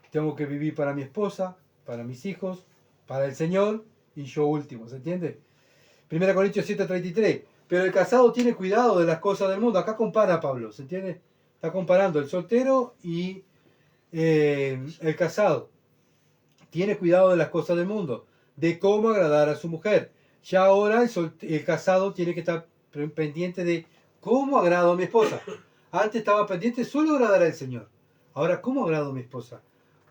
tengo que vivir para mi esposa, para mis hijos, para el Señor y yo último, ¿se entiende? 1 Corintios 7:33. Pero el casado tiene cuidado de las cosas del mundo. Acá compara Pablo, ¿se entiende? Está comparando el soltero y el casado. Tiene cuidado de las cosas del mundo, de cómo agradar a su mujer. Ya ahora el casado tiene que estar pendiente de cómo agrado a mi esposa. Antes estaba pendiente solo de agradar al Señor. Ahora, ¿cómo agrado a mi esposa?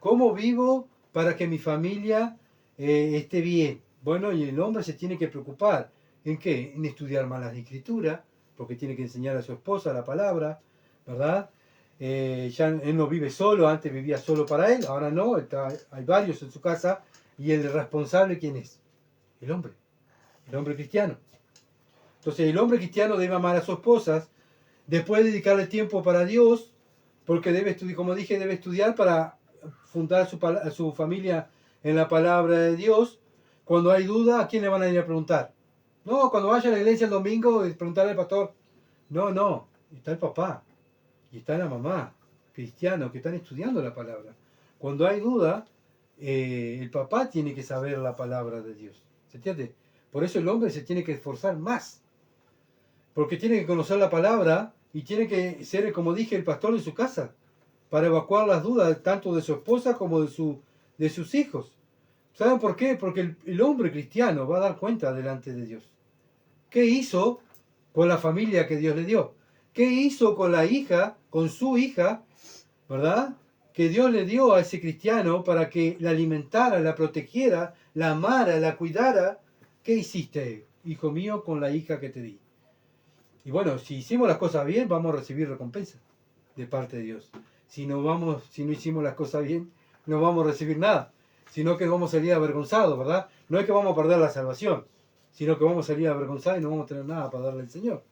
¿Cómo vivo para que mi familia esté bien? Bueno, y el hombre se tiene que preocupar. ¿En qué? En estudiar más las escrituras, porque tiene que enseñar a su esposa la palabra, ¿verdad? Ya él no vive solo, antes vivía solo para él, ahora no, hay varios en su casa, y el responsable, ¿quién es? El hombre cristiano. Entonces el hombre cristiano debe amar a su esposa, después dedicarle tiempo para Dios, porque debe estudiar, como dije, debe estudiar para fundar su familia en la palabra de Dios. Cuando hay duda, ¿a quién le van a ir a preguntar? No, cuando vaya a la iglesia el domingo y preguntarle al pastor. No, está el papá y está la mamá, cristianos que están estudiando la palabra. Cuando hay duda, el papá tiene que saber la palabra de Dios. ¿Se entiende? Por eso el hombre se tiene que esforzar más. Porque tiene que conocer la palabra y tiene que ser, como dije, el pastor de su casa, para evacuar las dudas tanto de su esposa como de sus hijos. ¿Saben por qué? Porque el hombre cristiano va a dar cuenta delante de Dios. ¿Qué hizo con la familia que Dios le dio? ¿Qué hizo con la hija, con su hija, verdad? Que Dios le dio a ese cristiano para que la alimentara, la protegiera, la amara, la cuidara. ¿Qué hiciste, hijo mío, con la hija que te di? Y bueno, si hicimos las cosas bien, vamos a recibir recompensa de parte de Dios. Si no hicimos las cosas bien, no vamos a recibir nada, sino que vamos a salir avergonzados, ¿verdad? No es que vamos a perder la salvación, sino que vamos a salir avergonzados y no vamos a tener nada para darle al Señor.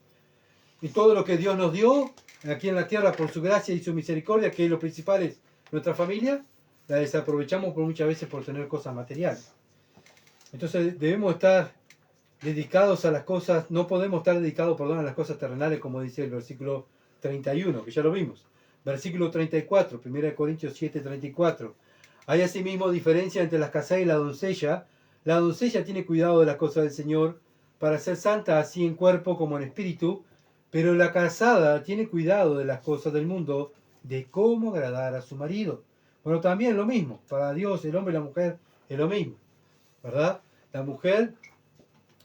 Y todo lo que Dios nos dio aquí en la tierra por su gracia y su misericordia, que es lo principal es nuestra familia, la desaprovechamos muchas veces por tener cosas materiales. Entonces debemos estar dedicados a las cosas, no podemos estar dedicados, perdón, a las cosas terrenales, como dice el versículo 31, que ya lo vimos. Versículo 34, 1 Corintios 7, 34. Hay asimismo diferencia entre las casadas y la doncella. La doncella tiene cuidado de las cosas del Señor para ser santa así en cuerpo como en espíritu, pero la casada tiene cuidado de las cosas del mundo, de cómo agradar a su marido. Bueno, también lo mismo, para Dios el hombre y la mujer es lo mismo, ¿verdad? La mujer,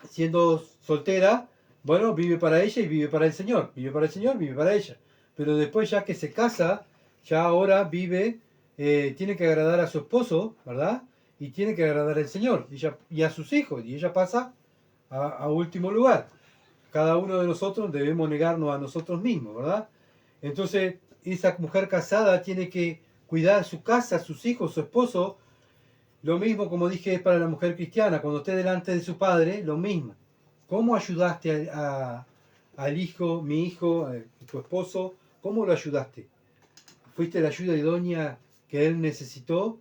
siendo soltera, bueno, vive para ella y vive para el Señor, vive para el Señor, vive para ella. Pero después ya que se casa, ya ahora vive, tiene que agradar a su esposo, ¿verdad? Y tiene que agradar al Señor y a sus hijos, y ella pasa a último lugar. Cada uno de nosotros debemos negarnos a nosotros mismos, ¿verdad? Entonces, esa mujer casada tiene que cuidar su casa, sus hijos, su esposo. Lo mismo, como dije, es para la mujer cristiana. Cuando esté delante de su padre, lo mismo. ¿Cómo ayudaste al hijo, mi hijo, a tu esposo? ¿Cómo lo ayudaste? ¿Fuiste la ayuda idónea que él necesitó?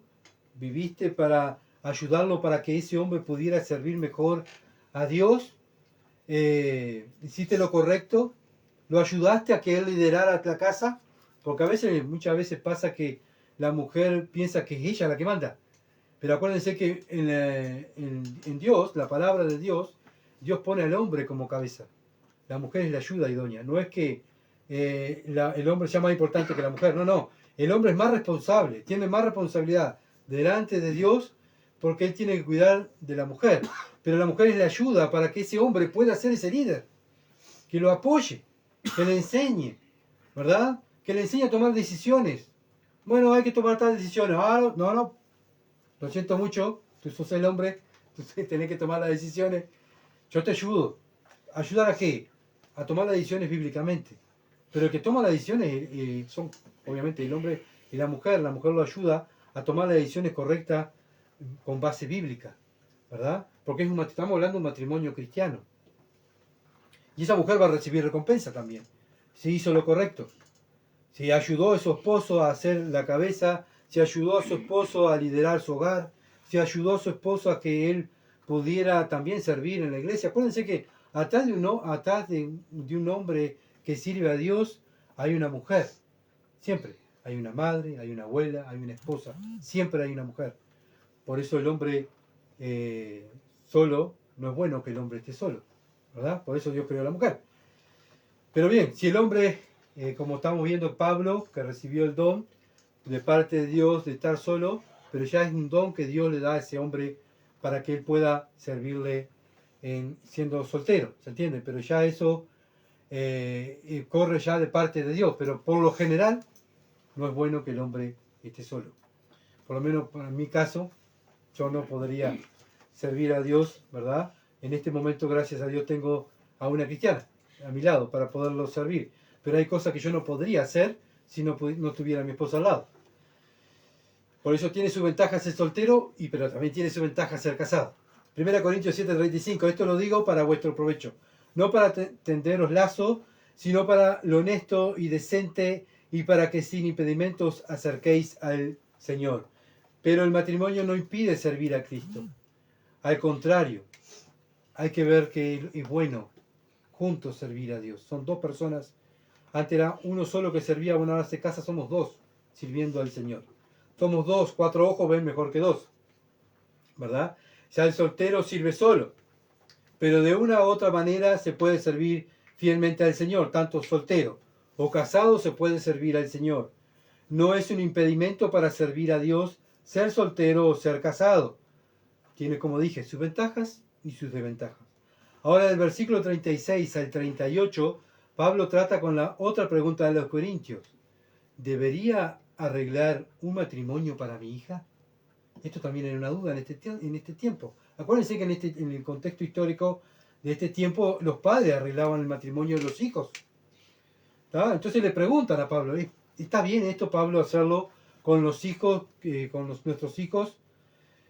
¿Viviste para ayudarlo para que ese hombre pudiera servir mejor a Dios? ¿Hiciste lo correcto? ¿Lo ayudaste a que él liderara la casa? Porque muchas veces pasa que la mujer piensa que es ella la que manda. Pero acuérdense que en Dios, la palabra de Dios, Dios pone al hombre como cabeza. La mujer es la ayuda idónea. No es que el hombre sea más importante que la mujer. No, no. El hombre es más responsable, tiene más responsabilidad delante de Dios porque él tiene que cuidar de la mujer. Pero la mujer es la ayuda para que ese hombre pueda ser ese líder. Que lo apoye, que le enseñe, ¿verdad? Que le enseñe a tomar decisiones. Bueno, hay que tomar tal decisiones. Ah, no, no. Lo siento mucho, tú sos el hombre, tú tenés que tomar las decisiones. Yo te ayudo. ¿Ayudar a qué? A tomar las decisiones bíblicamente. Pero el que toma las decisiones son, obviamente, el hombre y la mujer. La mujer lo ayuda a tomar las decisiones correctas con base bíblica, ¿verdad? Porque estamos hablando de un matrimonio cristiano. Y esa mujer va a recibir recompensa también, si hizo lo correcto. Si ayudó a su esposo a hacer la cabeza, si ayudó a su esposo a liderar su hogar, si ayudó a su esposo a que él pudiera también servir en la iglesia. Acuérdense que atrás de un hombre que sirve a Dios hay una mujer. Siempre. Hay una madre, hay una abuela, hay una esposa. Siempre hay una mujer. Por eso el hombre solo, no es bueno que el hombre esté solo, ¿verdad? Por eso Dios creó a la mujer. Pero bien, si el hombre, como estamos viendo Pablo, que recibió el don de parte de Dios de estar solo, pero ya es un don que Dios le da a ese hombre para que él pueda servirle siendo soltero, ¿se entiende? Pero ya eso corre ya de parte de Dios, pero por lo general no es bueno que el hombre esté solo. Por lo menos en mi caso, yo no podría servir a Dios, ¿verdad? En este momento, gracias a Dios, tengo a una cristiana a mi lado para poderlo servir. Pero hay cosas que yo no podría hacer si no tuviera a mi esposa al lado. Por eso tiene su ventaja ser soltero, pero también tiene su ventaja ser casado. 1 Corintios 7:35, esto lo digo para vuestro provecho. No para tenderos lazo, sino para lo honesto y decente y para que sin impedimentos acerquéis al Señor. Pero el matrimonio no impide servir a Cristo. Al contrario, hay que ver que es bueno juntos servir a Dios. Son dos personas. Antes era uno solo que servía, bueno, ahora se casa, somos dos sirviendo al Señor. Somos dos, 4 ojos ven mejor que 2, ¿verdad? Ya el soltero sirve solo, pero de una u otra manera se puede servir fielmente al Señor, tanto soltero o casado se puede servir al Señor. No es un impedimento para servir a Dios ser soltero o ser casado. Tiene, como dije, sus ventajas y sus desventajas. Ahora, del versículo 36 al 38, Pablo trata con la otra pregunta de los Corintios. ¿Debería arreglar un matrimonio para mi hija? Esto también era una duda en este tiempo. Acuérdense que en el contexto histórico de este tiempo, los padres arreglaban el matrimonio de los hijos. ¿Tá? Entonces le preguntan a Pablo, ¿está bien esto, Pablo, hacerlo con los hijos, nuestros hijos?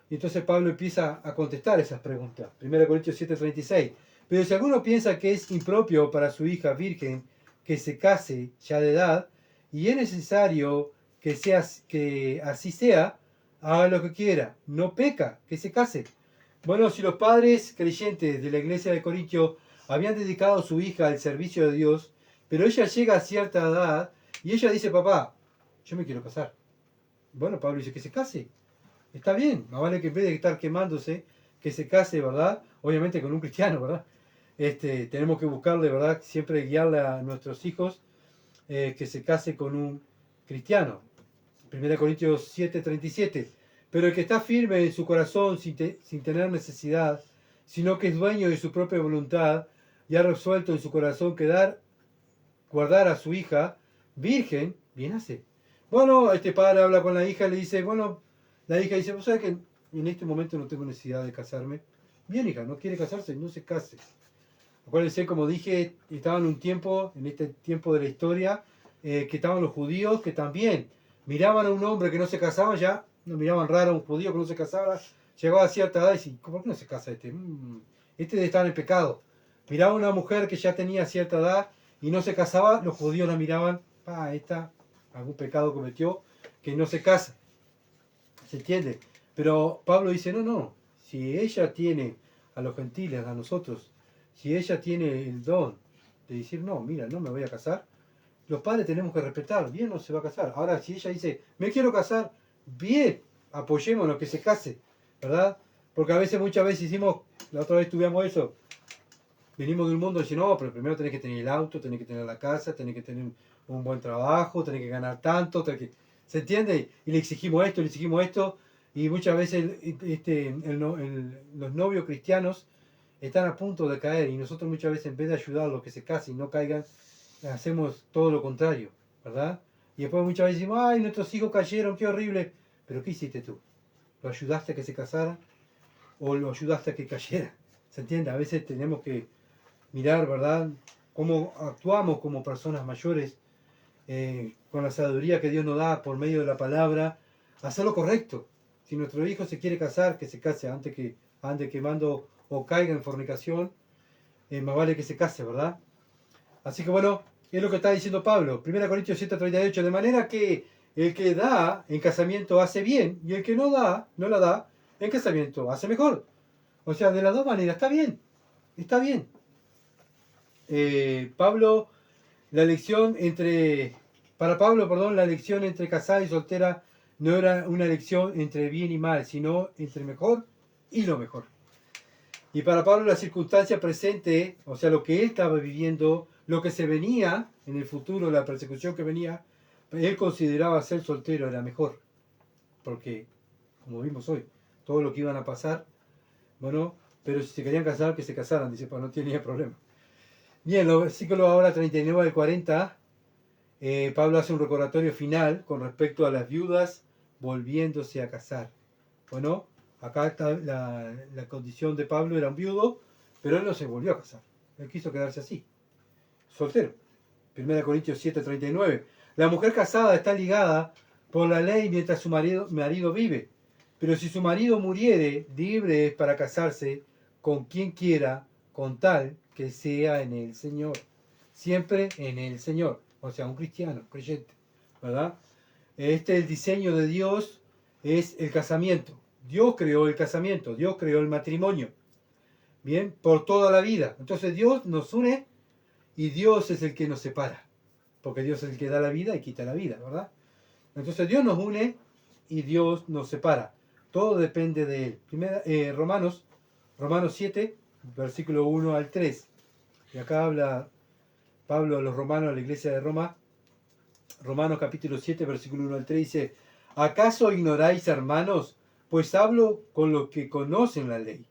Y entonces Pablo empieza a contestar esas preguntas. 1 Corintios 7:36. Pero si alguno piensa que es impropio para su hija virgen que se case ya de edad, y es necesario que así sea, haga lo que quiera, no peca, que se case. Bueno, si los padres creyentes de la iglesia de Corintio habían dedicado a su hija al servicio de Dios, pero ella llega a cierta edad y ella dice, papá, yo me quiero casar. Bueno, Pablo dice que se case. Está bien, más vale que en vez de estar quemándose, que se case, ¿verdad? Obviamente con un cristiano, ¿verdad? Tenemos que buscarle, ¿verdad? Siempre guiarle a nuestros hijos que se case con un cristiano. 1 Corintios 7:37. Pero el que está firme en su corazón sin tener necesidad, sino que es dueño de su propia voluntad y ha resuelto en su corazón guardar a su hija virgen, bien hace. Bueno, este padre habla con la hija y le dice, bueno, la hija dice, ¿vos sabés que en este momento no tengo necesidad de casarme? Bien, hija, no quiere casarse, no se case. Acuérdense, como dije, estaban un tiempo, en este tiempo de la historia, que estaban los judíos que también miraban a un hombre que no se casaba, ya no miraban raro a un judío que no se casaba, llegaba a cierta edad y decían, ¿por qué no se casa este? Este debe estar en pecado. Miraba a una mujer que ya tenía cierta edad y no se casaba, los judíos la miraban, esta algún pecado cometió, que no se casa. ¿Se entiende? Pero Pablo dice, no, si ella tiene a los gentiles, a nosotros, si ella tiene el don de decir, no, mira, no me voy a casar, los padres tenemos que respetar, bien, no se va a casar. Ahora, si ella dice, me quiero casar, bien, apoyémonos, que se case, ¿verdad? Porque a veces, muchas veces hicimos, la otra vez estudiamos eso, venimos de un mundo y decimos, no, pero primero tenés que tener el auto, tenés que tener la casa, tenés que tener un buen trabajo, tenés que ganar tanto, ¿se entiende? Y le exigimos esto, y muchas veces los novios cristianos están a punto de caer, y nosotros muchas veces en vez de ayudarlos que se casen y no caigan, hacemos todo lo contrario, ¿verdad? Y después muchas veces decimos, ay, nuestros hijos cayeron, qué horrible. Pero ¿qué hiciste tú? ¿Lo ayudaste a que se casara o lo ayudaste a que cayera? ¿Se entiende? A veces tenemos que mirar, ¿verdad?, cómo actuamos como personas mayores, con la sabiduría que Dios nos da por medio de la palabra, hacer lo correcto. Si nuestro hijo se quiere casar, que se case antes que ande quemando o caiga en fornicación, más vale que se case, ¿verdad? Así que bueno, es lo que está diciendo Pablo, 1 Corintios 7:38, de manera que el que da en casamiento hace bien, y el que no la da en casamiento hace mejor. O sea, de las dos maneras, está bien. Pablo, para Pablo, perdón, la elección entre casada y soltera no era una elección entre bien y mal, sino entre mejor y lo mejor. Y para Pablo la circunstancia presente, o sea, lo que él estaba viviendo, lo que se venía en el futuro, la persecución que venía, él consideraba ser soltero era mejor. Porque, como vimos hoy, todo lo que iban a pasar, bueno, pero si se querían casar, que se casaran, dice, pues no tenía problema. Bien, los versículos ahora 39 al 40, Pablo hace un recordatorio final con respecto a las viudas volviéndose a casar. Bueno, acá está la condición de Pablo, era un viudo, pero él no se volvió a casar. Él quiso quedarse así, soltero. 1 Corintios 7:39. La mujer casada está ligada por la ley mientras su marido vive. Pero si su marido muriere, libre es para casarse con quien quiera, con tal que sea en el Señor. Siempre en el Señor. O sea, un cristiano, creyente, ¿verdad? El diseño de Dios es el casamiento. Dios creó el casamiento, Dios creó el matrimonio. Bien, por toda la vida. Entonces Dios nos une y Dios es el que nos separa. Porque Dios es el que da la vida y quita la vida, ¿verdad? Entonces Dios nos une y Dios nos separa. Todo depende de Él. Romanos 7, versículo 1 al 3. Y acá habla Pablo a los romanos, a la iglesia de Roma. Romanos capítulo 7, versículo 1 al 3 dice, ¿acaso ignoráis, hermanos? Pues hablo con los que conocen la ley,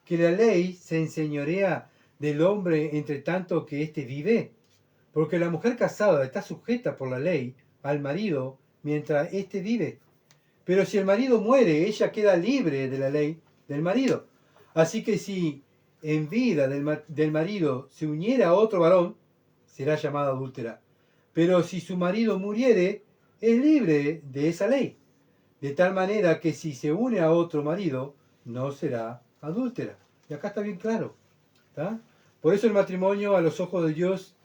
que la ley se enseñorea del hombre entre tanto que éste vive. Porque la mujer casada está sujeta por la ley al marido mientras éste vive. Pero si el marido muere, ella queda libre de la ley del marido. Así que si en vida del marido se uniera a otro varón, será llamada adúltera. Pero si su marido muriere, es libre de esa ley. De tal manera que si se une a otro marido, no será adúltera. Y acá está bien claro. ¿Tá? Por eso el matrimonio a los ojos de Dios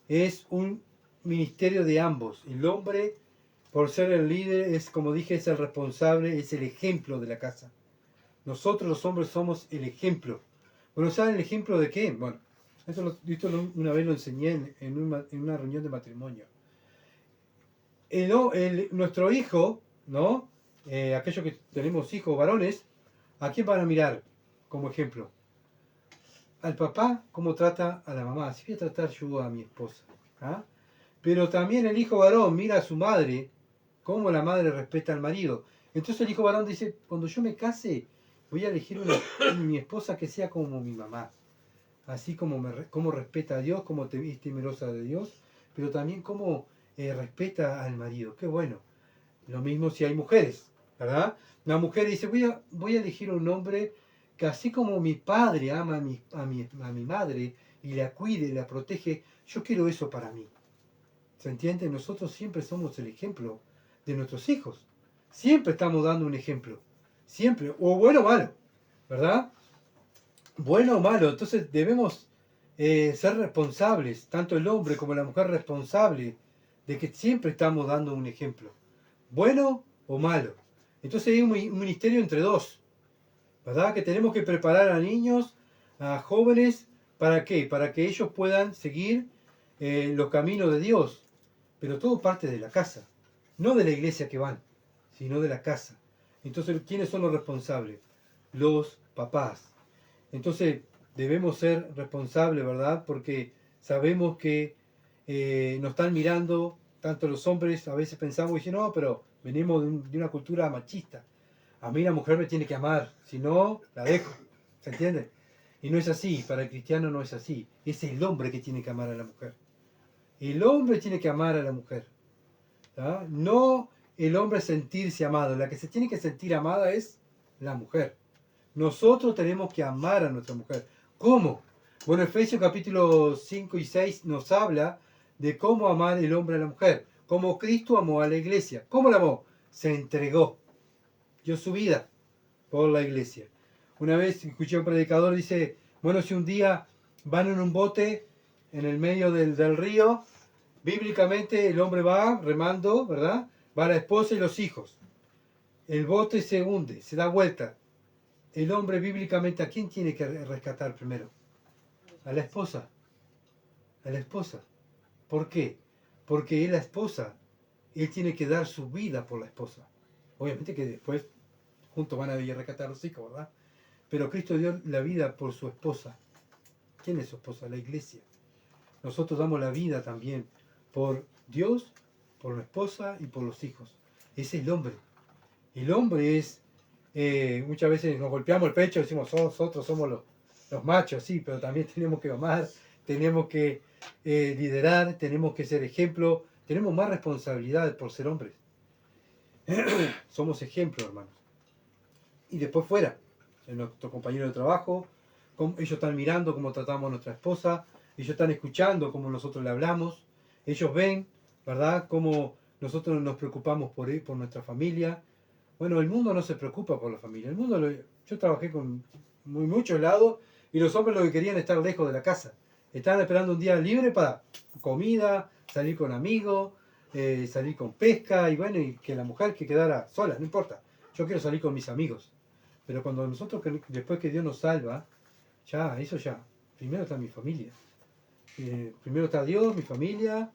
es un ministerio de ambos. El hombre, por ser el líder, es, como dije, es el responsable, es el ejemplo de la casa. Nosotros los hombres somos el ejemplo. Bueno, ¿saben el ejemplo de qué? Bueno, una vez lo enseñé en una reunión de matrimonio. Nuestro hijo, ¿no? Aquellos que tenemos hijos varones, ¿a quién van a mirar como ejemplo? Al papá, cómo trata a la mamá. Así voy a tratar yo a mi esposa. ¿Ah? Pero también el hijo varón mira a su madre, cómo la madre respeta al marido. Entonces el hijo varón dice, cuando yo me case, voy a elegir mi esposa que sea como mi mamá. Así como respeta a Dios, como es temerosa de Dios, pero también como respeta al marido. Qué bueno. Lo mismo si hay mujeres, ¿verdad? Una mujer dice, voy a elegir un hombre que así como mi padre ama a mi madre y la cuide, la protege, yo quiero eso para mí. ¿Se entiende? Nosotros siempre somos el ejemplo de nuestros hijos. Siempre estamos dando un ejemplo. Siempre. O bueno o malo. ¿Verdad? Bueno o malo. Entonces debemos ser responsables, tanto el hombre como la mujer responsable, de que siempre estamos dando un ejemplo. Bueno o malo. Entonces hay un ministerio entre dos. ¿Verdad? Que tenemos que preparar a niños, a jóvenes, ¿para qué? Para que ellos puedan seguir los caminos de Dios. Pero todo parte de la casa. No de la iglesia que van, sino de la casa. Entonces, ¿quiénes son los responsables? Los papás. Entonces, debemos ser responsables, ¿verdad? Porque sabemos que nos están mirando, tanto los hombres, a veces pensamos y dicen, no, pero venimos de una cultura machista. A mí la mujer me tiene que amar, si no, la dejo. ¿Se entiende? Y no es así, para el cristiano no es así. Es el hombre que tiene que amar a la mujer. El hombre tiene que amar a la mujer. ¿Tá? No el hombre sentirse amado. La que se tiene que sentir amada es la mujer. Nosotros tenemos que amar a nuestra mujer. ¿Cómo? Bueno, Efesios capítulo 5 y 6 nos habla de cómo amar el hombre a la mujer. Como Cristo amó a la iglesia. ¿Cómo la amó? Se entregó. Dio su vida por la iglesia. Una vez escuché a un predicador, dice, bueno, si un día van en un bote en el medio del río, bíblicamente el hombre va remando, ¿verdad? Va la esposa y los hijos. El bote se hunde, se da vuelta. El hombre bíblicamente, ¿a quién tiene que rescatar primero? A la esposa. A la esposa. ¿Por qué? Porque es la esposa. Él tiene que dar su vida por la esposa. Obviamente que después juntos van a ir a rescatar a los hijos, ¿verdad? Pero Cristo dio la vida por su esposa. ¿Quién es su esposa? La iglesia. Nosotros damos la vida también por Dios, por la esposa y por los hijos. Ese es el hombre. El hombre es, muchas veces nos golpeamos el pecho y decimos, nosotros somos los machos, sí, pero también tenemos que amar, tenemos que liderar, tenemos que ser ejemplo, tenemos más responsabilidad por ser hombres. Somos ejemplo, hermanos. Y después fuera, en nuestro compañero de trabajo, ellos están mirando cómo tratamos a nuestra esposa, ellos están escuchando cómo nosotros le hablamos, ellos ven, ¿verdad?, cómo nosotros nos preocupamos por nuestra familia. Bueno, el mundo no se preocupa por la familia. El mundo, yo trabajé con muchos lados y los hombres lo que querían es estar lejos de la casa. Estaban esperando un día libre para comida, salir con amigos, salir con pesca y bueno, y que la mujer que quedara sola, no importa. Yo quiero salir con mis amigos. Pero cuando nosotros, después que Dios nos salva, eso ya, primero está mi familia. Primero está Dios, mi familia,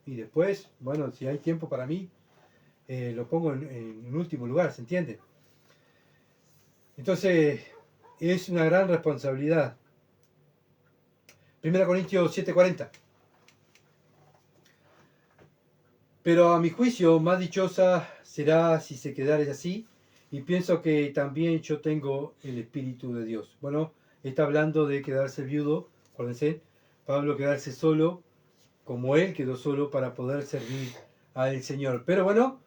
y después, bueno, si hay tiempo para mí, lo pongo en último lugar, ¿se entiende? Entonces, es una gran responsabilidad. 1 Corintios 7:40. Pero a mi juicio, más dichosa será si se quedare así, y pienso que también yo tengo el Espíritu de Dios. Bueno, está hablando de quedarse viudo, acuérdense, Pablo quedarse solo, como él quedó solo para poder servir al Señor. Pero bueno,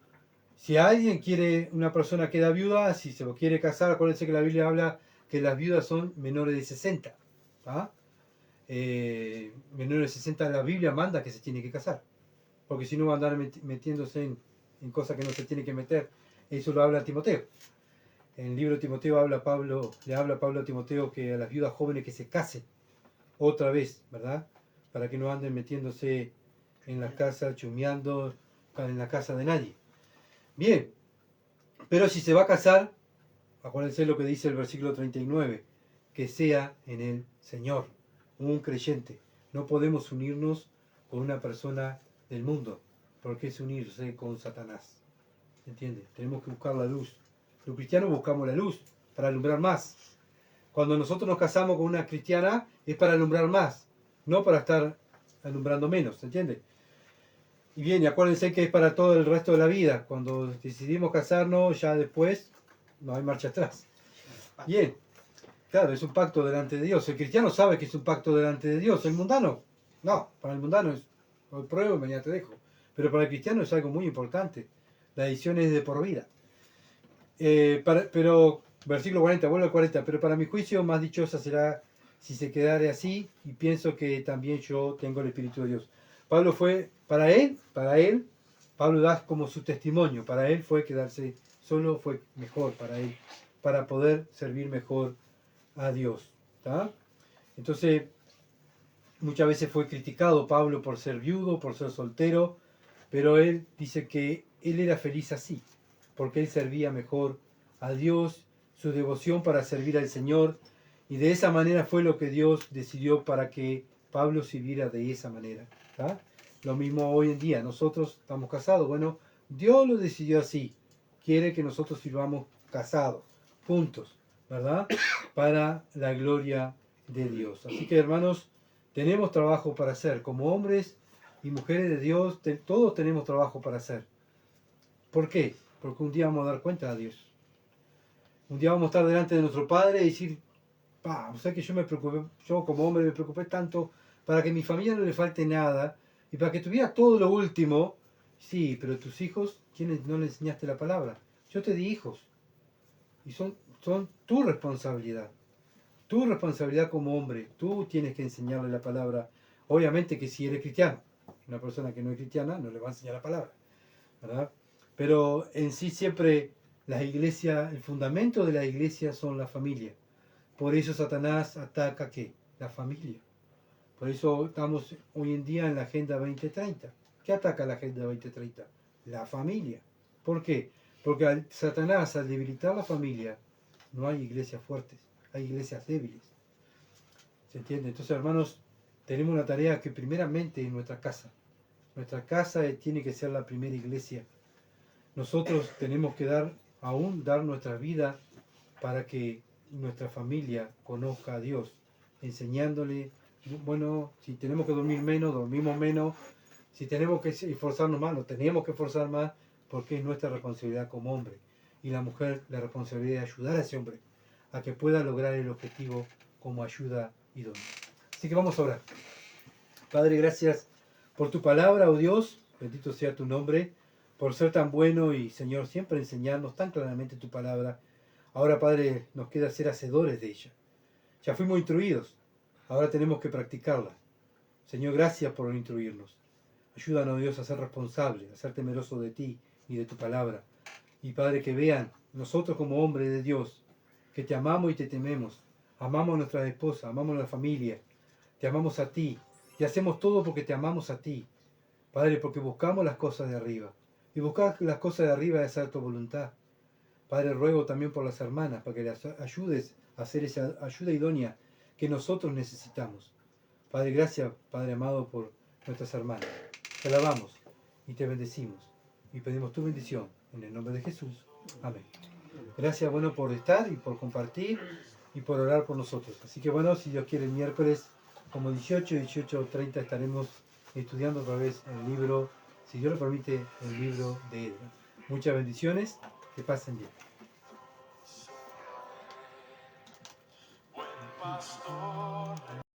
si alguien quiere, una persona queda viuda, si se lo quiere casar, acuérdense que la Biblia habla que las viudas son menores de 60. ¿Ah? Menores de 60 la Biblia manda que se tiene que casar. Porque si no va a andar metiéndose en cosas que no se tiene que meter. Eso lo habla Timoteo. En el libro de Timoteo le habla Pablo a Timoteo que a las viudas jóvenes que se casen otra vez, ¿verdad? Para que no anden metiéndose en la casa, chumeando en la casa de nadie. Bien, pero si se va a casar, acuérdense lo que dice el versículo 39, que sea en el Señor, un creyente. No podemos unirnos con una persona del mundo, porque es unirse con Satanás. ¿Entiendes? Tenemos que buscar la luz. Los cristianos buscamos la luz para alumbrar más. Cuando nosotros nos casamos con una cristiana es para alumbrar más, no para estar alumbrando menos, ¿entiendes? Y bien, y acuérdense que es para todo el resto de la vida. Cuando decidimos casarnos, ya después no hay marcha atrás. Bien, claro, es un pacto delante de Dios. El cristiano sabe que es un pacto delante de Dios. El mundano, no, para el mundano es, hoy pruebo y mañana te dejo. Pero para el cristiano es algo muy importante. La edición es de por vida. Pero, versículo 40, vuelvo al 40, pero para mi juicio más dichosa será si se quedare así, y pienso que también yo tengo el Espíritu de Dios. Pablo fue, para él, Pablo da como su testimonio, para él fue quedarse solo, fue mejor para él, para poder servir mejor a Dios. ¿Tá? Entonces, muchas veces fue criticado Pablo por ser viudo, por ser soltero, pero él dice que él era feliz así, porque él servía mejor a Dios, su devoción para servir al Señor, y de esa manera fue lo que Dios decidió para que Pablo sirviera de esa manera. ¿Tá? Lo mismo hoy en día, nosotros estamos casados, bueno, Dios lo decidió así, quiere que nosotros sirvamos casados, juntos, ¿verdad? Para la gloria de Dios. Así que hermanos, tenemos trabajo para hacer, como hombres y mujeres de Dios, todos tenemos trabajo para hacer. ¿Por qué? Porque un día vamos a dar cuenta a Dios. Un día vamos a estar delante de nuestro Padre y decir, o sea que yo me preocupé, yo como hombre me preocupé tanto para que a mi familia no le falte nada y para que tuviera todo lo último. Sí, pero tus hijos, ¿quiénes no le enseñaste la palabra? Yo te di hijos y son tu responsabilidad. Tu responsabilidad como hombre, tú tienes que enseñarle la palabra. Obviamente que si eres cristiano, una persona que no es cristiana no le va a enseñar la palabra, ¿verdad? Pero en sí siempre las iglesias, el fundamento de la iglesia son la familia. Por eso Satanás ataca ¿qué? La familia. Por eso estamos hoy en día en la Agenda 2030. ¿Qué ataca la Agenda 2030? La familia. ¿Por qué? Porque Satanás, al debilitar la familia, no hay iglesias fuertes, hay iglesias débiles. ¿Se entiende? Entonces, hermanos, tenemos una tarea que primeramente en nuestra casa. Nuestra casa tiene que ser la primera iglesia. Nosotros tenemos que dar nuestra vida para que nuestra familia conozca a Dios, enseñándole, bueno, si tenemos que dormir menos, dormimos menos, si tenemos que esforzarnos más, nos tenemos que esforzar más, porque es nuestra responsabilidad como hombre. Y la mujer, la responsabilidad de ayudar a ese hombre a que pueda lograr el objetivo como ayuda idónea. Así que vamos a orar. Padre, gracias por tu palabra, oh Dios, bendito sea tu nombre, por ser tan bueno y, Señor, siempre enseñarnos tan claramente tu palabra. Ahora, Padre, nos queda ser hacedores de ella. Ya fuimos instruidos, ahora tenemos que practicarla. Señor, gracias por instruirnos. Ayúdanos, Dios, a ser responsables, a ser temerosos de ti y de tu palabra. Y, Padre, que vean nosotros como hombres de Dios, que te amamos y te tememos. Amamos a nuestras esposas, amamos a la familia, te amamos a ti. Y hacemos todo porque te amamos a ti. Padre, porque buscamos las cosas de arriba. Y buscar las cosas de arriba es hacer tu voluntad. Padre, ruego también por las hermanas, para que las ayudes a hacer esa ayuda idónea que nosotros necesitamos. Padre, gracias, Padre amado, por nuestras hermanas. Te alabamos y te bendecimos. Y pedimos tu bendición en el nombre de Jesús. Amén. Gracias, bueno, por estar y por compartir y por orar por nosotros. Así que, bueno, si Dios quiere, el miércoles, como 18:30, estaremos estudiando otra vez el libro, si Dios lo permite, el libro de Edra. Muchas bendiciones, que pasen bien.